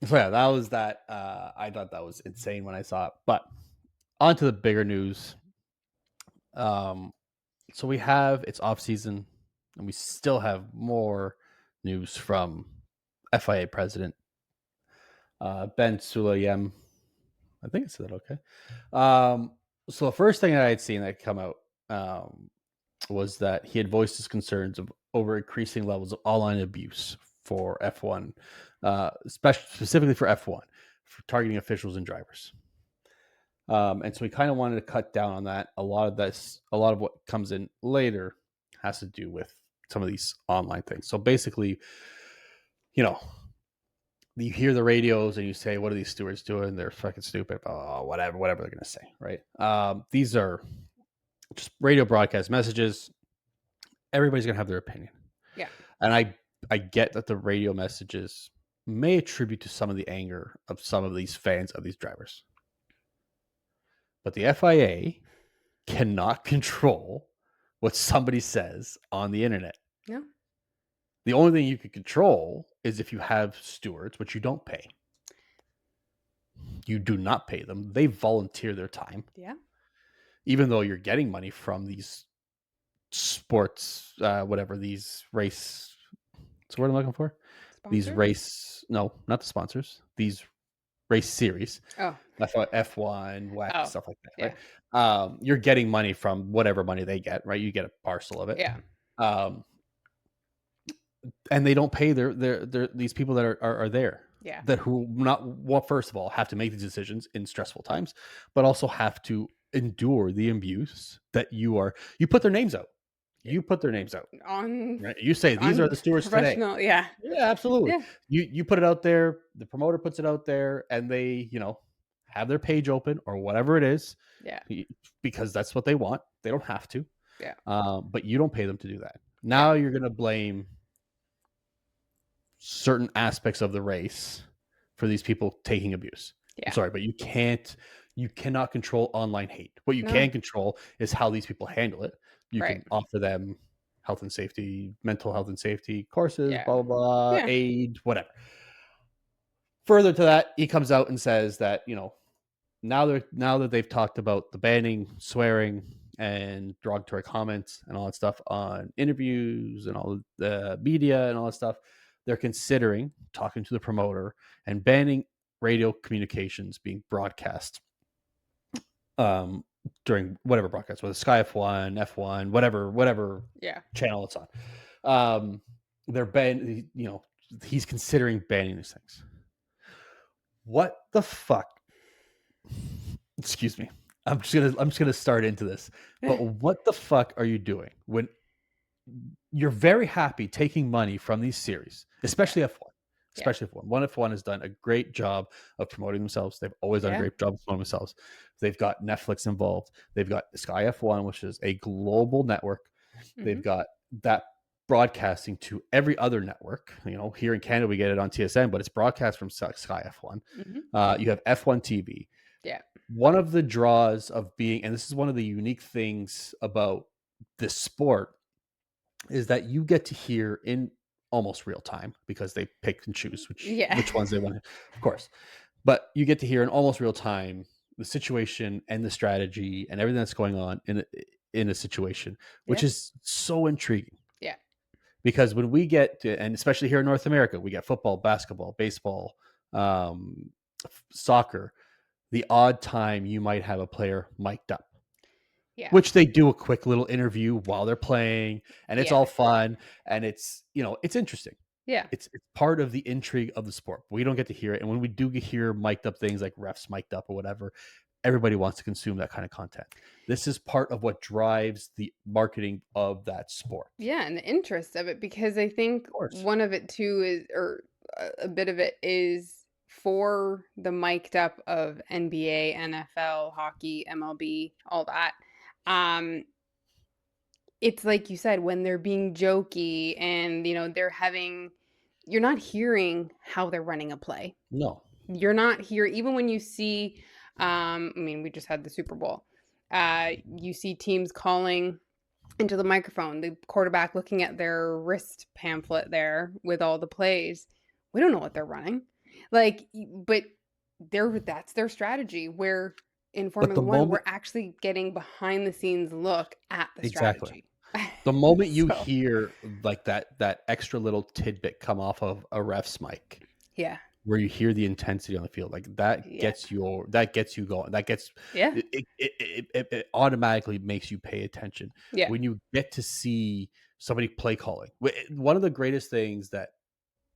So yeah, that was that. I thought that was insane when I saw it. But on to the bigger news. So it's off season, and we still have more news from FIA president Ben Sulayem. I think I said that okay. So the first thing that I had seen that come out um, was that he had voiced his concerns of over increasing levels of online abuse for F1, specifically for F1, for targeting officials and drivers. And so we kind of wanted to cut down on that. A lot of what comes in later has to do with some of these online things. So basically, you know, you hear the radios and you say, "What are these stewards doing? They're fucking stupid." Oh, whatever they're gonna say, right? These are just radio broadcast messages. Everybody's gonna have their opinion. Yeah. And I get that the radio messages may attribute to some of the anger of some of these fans of these drivers. But the FIA cannot control what somebody says on the internet. No. The only thing you can control is if you have stewards, which you don't pay. You do not pay them. They volunteer their time. Yeah. Even though you're getting money from these sports, these race. What's the word I'm looking for? These race, no, not the sponsors. These race series. Oh. F1, WEC, stuff like that. Right? You're getting money from whatever money they get, right? You get a parcel of it. Yeah. And they don't pay their these people that are there. Yeah. That who first of all have to make these decisions in stressful times, but also have to endure the abuse that you put their names out. You put their names out on. Right? You say these are the stewards today. Yeah. Yeah, absolutely. Yeah. You put it out there. The promoter puts it out there, and they have their page open or whatever it is. Yeah. Because that's what they want. They don't have to. Yeah. But you don't pay them to do that. Now you're going to blame certain aspects of the race for these people taking abuse. Yeah. I'm sorry, but you cannot control online hate. What you can control is how these people handle it. You can offer them health and safety, mental health and safety courses, blah, blah, blah, aid, whatever. Further to that, he comes out and says that, now that they've talked about the banning, swearing, and derogatory comments and all that stuff on interviews and all the media and all that stuff, they're considering talking to the promoter and banning radio communications being broadcast during whatever broadcast, whether Sky F1, F1, whatever channel it's on. He's considering banning these things. What the fuck? Excuse me. I'm just gonna start into this. But what the fuck are you doing when you're very happy taking money from these series, especially F1? Especially F1. F1 has done a great job of promoting themselves. They've always done a great job of promoting themselves. They've got Netflix involved. They've got Sky F1, which is a global network. Mm-hmm. They've got that broadcasting to every other network. Here in Canada, we get it on TSN, but it's broadcast from Sky F1. Mm-hmm. You have F1 TV. Yeah. One of the draws of being, and this is one of the unique things about this sport, is that you get to hear in almost real time, because they pick and choose which ones they want to, of course. But you get to hear in almost real time the situation and the strategy and everything that's going on in a situation, which is so intriguing. Yeah. Because when we get to, and especially here in North America, we get football, basketball, baseball, soccer, the odd time you might have a player mic'd up. Yeah. Which they do a quick little interview while they're playing, and it's all fun, and it's it's interesting. Yeah, it's part of the intrigue of the sport. We don't get to hear it, and when we do hear mic'd up things like refs mic'd up or whatever, everybody wants to consume that kind of content. This is part of what drives the marketing of that sport. Yeah, and the interest of it, because I think one of it too is, or a bit of it is, for the mic'd up of NBA, NFL, hockey, MLB, all that. It's like you said, when they're being jokey and you're not hearing how they're running a play. No, you're not hearing, even when you see, we just had the Super Bowl. You see teams calling into the microphone, the quarterback looking at their wrist pamphlet there with all the plays. We don't know what they're running, but that's their strategy, where in Formula One, we're actually getting behind the scenes look at the strategy. The moment you hear like that extra little tidbit come off of a ref's mic, where you hear the intensity on the field, like that Yeah. gets you going. That gets Yeah. it automatically makes you pay attention Yeah. when you get to see somebody play calling. One of the greatest things that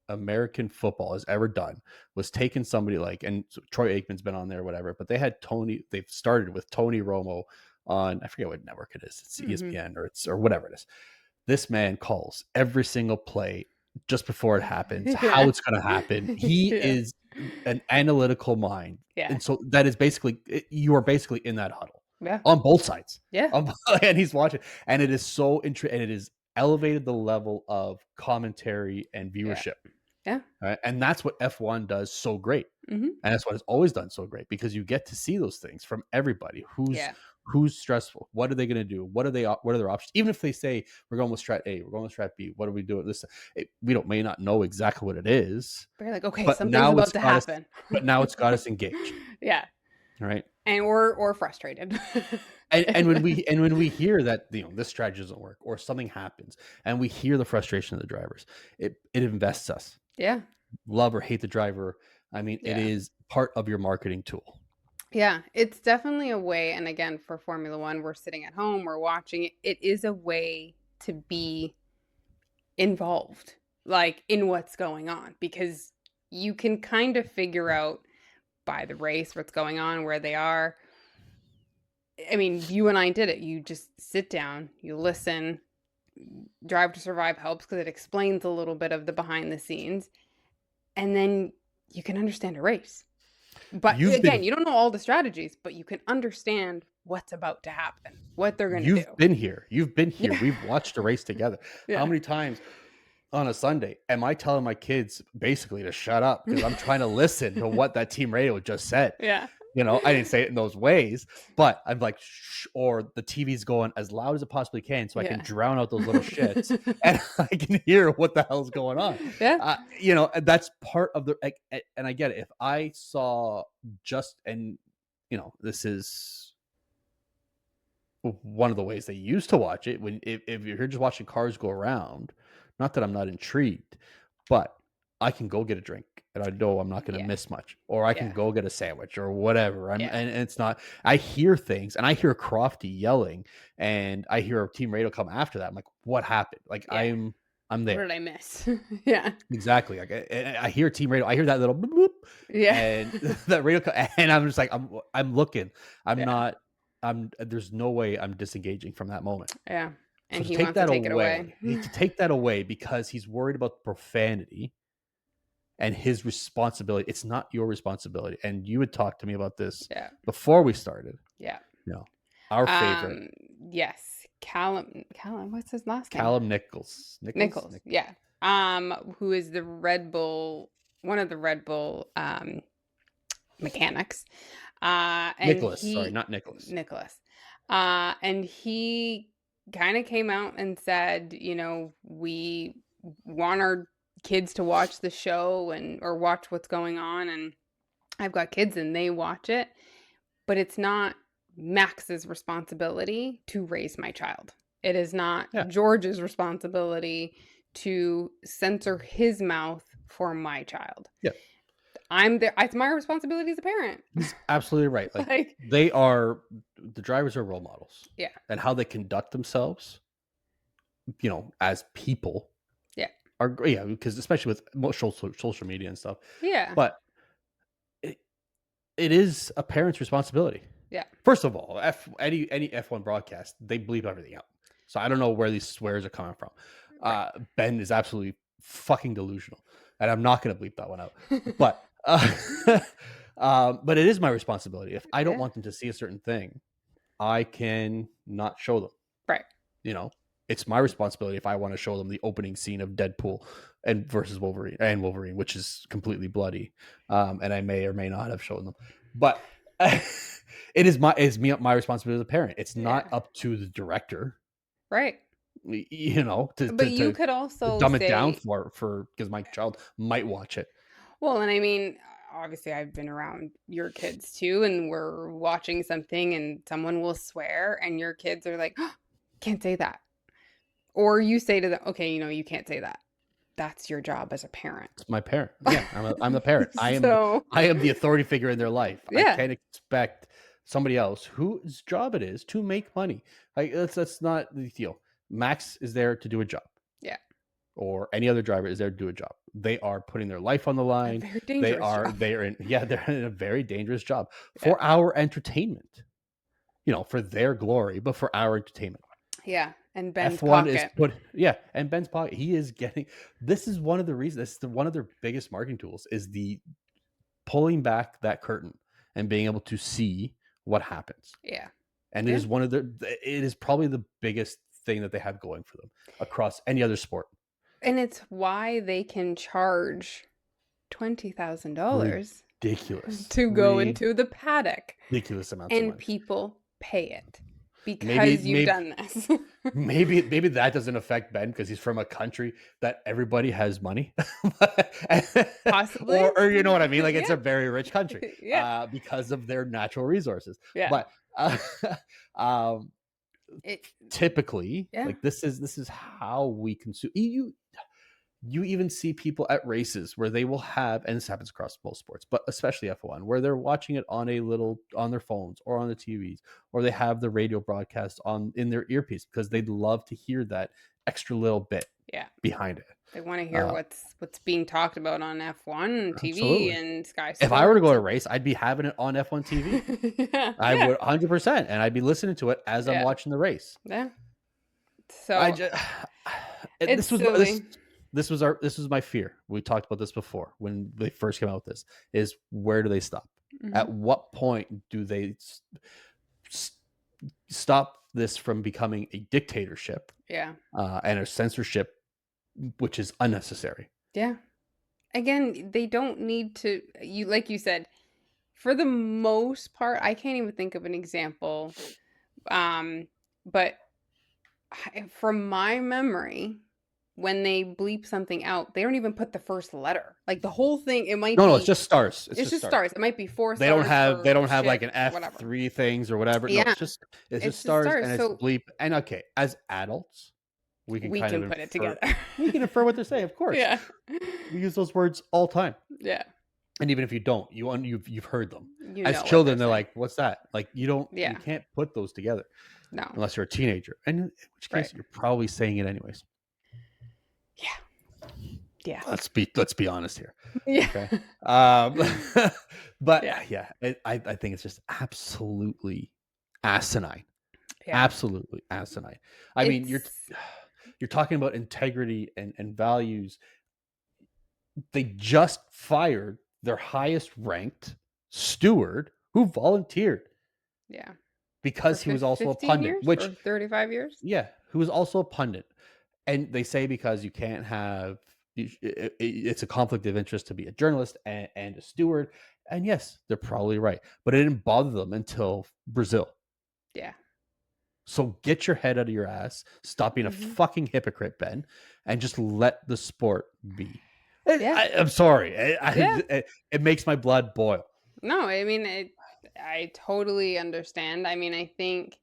American football has ever done was taken somebody like, and so Troy Aikman's been on there, whatever, but they've started with Tony Romo on, I forget what network it is. It's ESPN or whatever it is. This man calls every single play just before it happens, how Yeah. it's going to happen. He Yeah. is an analytical mind. Yeah. And so that is basically, you are basically in that huddle Yeah. on both sides. Yeah. And he's watching, and it is so interesting, and it is elevated the level of commentary and viewership. Yeah. Right? And that's what F1 does so great. Mm-hmm. And that's what it's always done so great, because you get to see those things from everybody. Yeah. Who's stressful? What are they going to do? What are their options? Even if they say we're going with strat A, we're going with strat B, what are we doing? We may not know exactly what it is. But you're like, okay, but something's now about it's to got us- happen. But now it's got us engaged, Yeah. right? And or frustrated. And when we hear that, this strategy doesn't work or something happens, and we hear the frustration of the drivers, it invests us. Yeah. Love or hate the driver. I mean, Yeah. it is part of your marketing tool. Yeah, it's definitely a way. And again, for Formula One, we're sitting at home, we're watching it. It is a way to be involved, like in what's going on, because you can kind of figure out by the race what's going on, where they are. I mean, you and I did it. You just sit down, you listen. Drive to Survive helps because it explains a little bit of the behind the scenes, and then you can understand a race. But you don't know all the strategies, but you can understand what's about to happen, what they're going to do. You've been here. Yeah. We've watched a race together. Yeah. How many times on a Sunday am I telling my kids basically to shut up because I'm trying to listen to what that team radio just said? Yeah. I didn't say it in those ways, but I'm like, shh, or the TV's going as loud as it possibly can so I can drown out those little shits and I can hear what the hell's going on. Yeah. That's part of and I get it. If I saw this is one of the ways they used to watch it, if you're just watching cars go around, not that I'm not intrigued, but I can go get a drink and I know I'm not going to miss much, or I can go get a sandwich or whatever. And it's not, I hear things and I hear Crofty yelling and I hear a team radio come after that. I'm like, what happened? Like I'm there. What did I miss? Yeah, exactly. Like I hear team radio. I hear that little boop, boop, and that radio, and I'm just like, I'm looking. I'm not. There's no way I'm disengaging from that moment. Yeah, and so he wants to take it away. You need to take that away because he's worried about profanity and his responsibility. It's not your responsibility. And you had talked to me about this before we started. Yeah. Our favorite. Yes. Callum, what's his last name? Callum Nichols. Yeah. Who is the Red Bull, one of the Red Bull mechanics. And Nicholas, sorry, not Nicholas. Nicholas. And he kind of came out and said, we want our kids to watch the show or watch what's going on, and I've got kids and they watch it, but it's not Max's responsibility to raise my child. It is not George's responsibility to censor his mouth for my child. Yeah. I'm there. It's my responsibility as a parent. He's absolutely right. Like the drivers are role models. Yeah. And how they conduct themselves, as people. Because especially with most social media and stuff. Yeah. But it is a parent's responsibility. Yeah. First of all, any F1 broadcast, they bleep everything out. So I don't know where these swears are coming from. Right. Ben is absolutely fucking delusional, and I'm not going to bleep that one out. But but it is my responsibility. If I don't want them to see a certain thing, I can not show them. Right. It's my responsibility if I want to show them the opening scene of Deadpool versus Wolverine, which is completely bloody. And I may or may not have shown them, but it is my responsibility as a parent. It's not up to the director. Right. But you could also dumb it down for because my child might watch it. Well, and I mean, obviously I've been around your kids too, and we're watching something and someone will swear and your kids are like, oh, can't say that. Or you say to them, okay, you can't say that. that's your job as a parent. It's my parent. Yeah, I'm the parent. So I am the authority figure in their life. I yeah, can't expect somebody else whose job it is to make money. Like that's not the deal. Max is there to do a job, yeah, or any other driver is there to do a job. They are putting their life on the a line. very dangerous job. They're in a very dangerous job Yeah. for our entertainment. For their glory, but for our entertainment. Yeah, and Ben's F1 pocket. and Ben's pocket. He is getting. This is one of the reasons. This is one of their biggest marketing tools is the pulling back that curtain and being able to see what happens. Yeah, And it is one of it is probably the biggest thing that they have going for them across any other sport. and it's why they can charge $20,000 Ridiculous to go into the paddock, ridiculous amounts of and money. people pay it because you've done this. maybe that doesn't affect Ben because he's from a country that everybody has money. Possibly. or you know what I mean, like it's a very rich country Yeah. because of their natural resources. Yeah. But typically, Yeah. like this is how we consume. You even see people at races where they will have, and this happens across most sports, but especially F1, where they're watching it on their phones or on the TVs, or they have the radio broadcast in their earpiece because they'd love to hear that extra little bit behind it. They want to hear what's being talked about on F1 TV absolutely. and Sky Sports. If I were to go to a race, I'd be having it on F1 TV. I would 100%, and I'd be listening to it as I'm watching the race. Yeah. So this was my fear. We talked about this before when they first came out with this. Is where do they stop? Mm-hmm. At what point do they stop this from becoming a dictatorship? Yeah. And a censorship, which is unnecessary. Yeah. Again, they don't need to. Like you said, for the most part, I can't even think of an example. But from my memory, when they bleep something out, they don't even put the first letter. Like the whole thing, it might no, it's just stars. It's just stars. It might be 4 stars. They don't have like an F3 things or whatever. Yeah. No, it's just stars and it's bleep. And okay, as adults, we can put it together. We can infer what they're saying, of course. Yeah. We use those words all the time. Yeah. And even if you don't, you've heard them. As children, they're like, "What's that?" Like you can't put those together. No. Unless you're a teenager. And in which case you're probably saying it anyways. Yeah. Yeah. Let's be honest here. Yeah. Okay. But I think it's just absolutely asinine. Yeah. Absolutely asinine. I mean, you're talking about integrity and values. They just fired their highest ranked steward who volunteered. Yeah. Because he was also a pundit, which 35 years. Yeah, who was also a pundit. And they say because you can't have it's a conflict of interest to be a journalist and a steward. And yes, they're probably right. But it didn't bother them until Brazil. Yeah. So get your head out of your ass, stop being a fucking hypocrite, Ben, and just let the sport be. Yeah. I'm sorry. It makes my blood boil. No, I mean, I totally understand. I mean, I think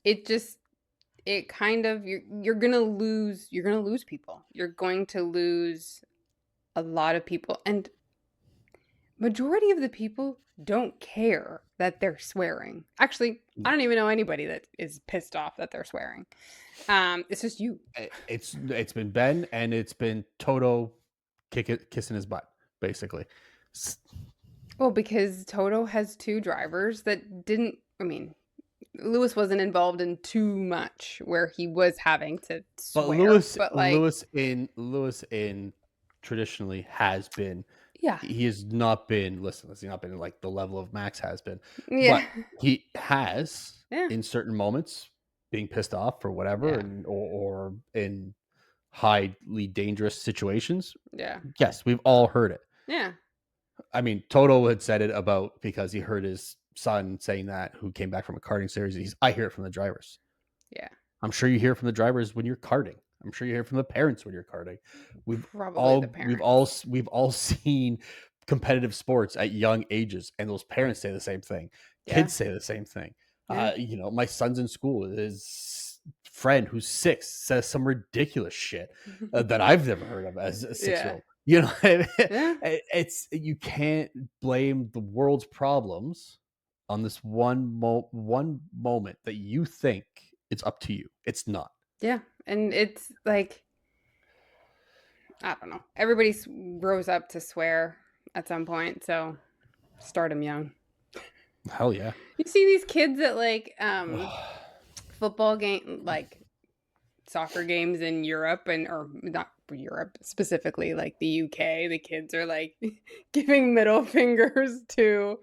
it kind of, you're going to lose people. You're going to lose a lot of people. And majority of the people don't care that they're swearing. Actually, I don't even know anybody that is pissed off that they're swearing. It's just you. It's been Ben and it's been Toto kissing his butt, basically. Well, because Toto has 2 drivers that didn't. I mean, Lewis wasn't involved in too much where he was having to swear. But Lewis in traditionally has been. Yeah. He has not been. Listen, he's not been like the level of Max has been. Yeah. But he has in certain moments being pissed off or whatever, or in highly dangerous situations. Yeah. Yes, we've all heard it. Yeah. I mean, Toto had said it about because he heard his son saying that, who came back from a karting series. I hear it from the drivers. Yeah. I'm sure you hear from the drivers when you're karting. I'm sure you hear from the parents when you're karting. We've all seen competitive sports at young ages, and those parents say the same thing. Kids say the same thing. My son's in school. friend who's 6 says some ridiculous shit that I've never heard of as a 6-year-old. Yeah. It's you can't blame the world's problems on this one moment that you think it's up to you. It's not. Yeah. And it's like, I don't know. Everybody grows up to swear at some point, so start them young. Hell yeah. You see these kids at like football game, like soccer games in Europe, or not Europe specifically, like the UK. The kids are like giving middle fingers to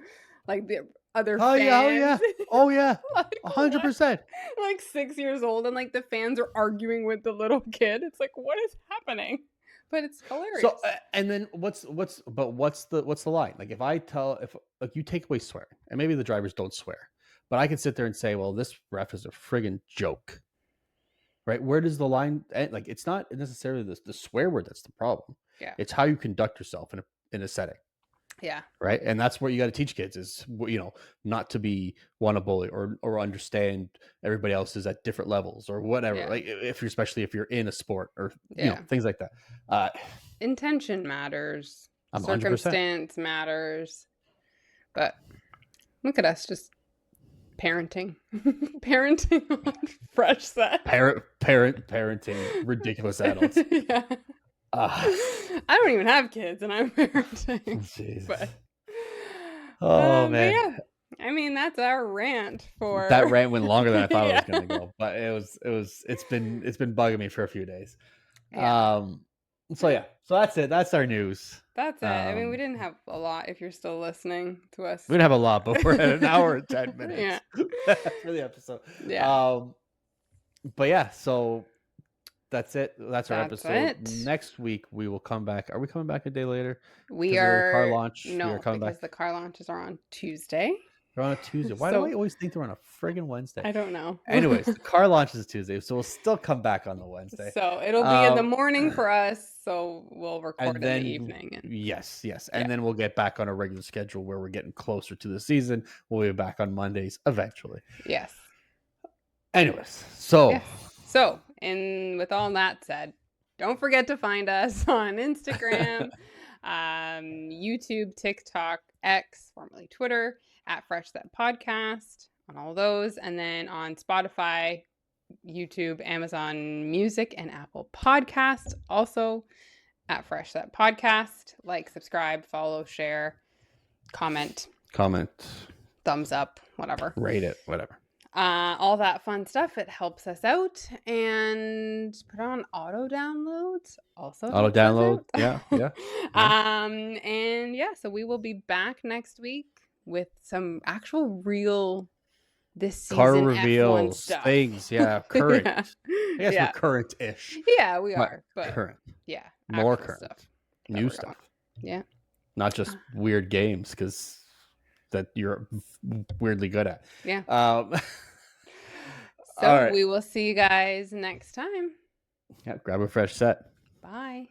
like the other fans. Oh yeah. Like, 100%. Like 6 years old, and like the fans are arguing with the little kid. It's like, what is happening? But it's hilarious. So and then what's the line? Like if you take away swearing, and maybe the drivers don't swear, but I can sit there and say, well, this ref is a friggin' joke. Right? Where does the line end? Like it's not necessarily the swear word that's the problem. Yeah. It's how you conduct yourself in a setting. Yeah. Right. And that's what you got to teach kids is, not to want to bully or understand everybody else is at different levels or whatever. Yeah. Like especially if you're in a sport or things like that. Intention matters. 100%. Circumstance matters. But look at us just parenting on Fresh Set. Parenting ridiculous adults. Yeah. I don't even have kids, and I'm parenting. But, man. But yeah, I mean that's our rant for that rant went longer than I thought it was going to go, but it's been bugging me for a few days. Yeah. So that's it. That's our news. That's it. I mean, we didn't have a lot. If you're still listening to us, we didn't have a lot, but we're at an hour and 10 minutes for the episode. Yeah. But yeah, so. That's it. That's our episode. It. Next week we will come back. Are we coming back a day later? We are car launch. No, because the car launches are on Tuesday. They're on a Tuesday. Why do I always think they're on a friggin' Wednesday? I don't know. Anyways, the car launch is Tuesday, so we'll still come back on the Wednesday. So it'll be in the morning for us. So we'll record in the evening. Yes. And then we'll get back on a regular schedule where we're getting closer to the season. We'll be back on Mondays eventually. Yes. Anyways, so. Yes. So, and with all that said, don't forget to find us on Instagram, YouTube, TikTok, X, formerly Twitter, at Fresh Set Podcast, on all those. And then on Spotify, YouTube, Amazon Music, and Apple Podcast, also at Fresh Set Podcast. Like, subscribe, follow, share, comment, thumbs up, whatever. Rate it, whatever. All that fun stuff. It helps us out. And put on auto downloads. Also auto download. Yeah. And yeah, so we will be back next week with some actual real this season car reveals F1 stuff. Things. Yeah, current. I guess we're current-ish. Yeah, we are. But current. Yeah, more current stuff. New stuff. Yeah. Not just weird games because that you're weirdly good at. Yeah. So we will see you guys next time. Yeah, grab a fresh set. Bye.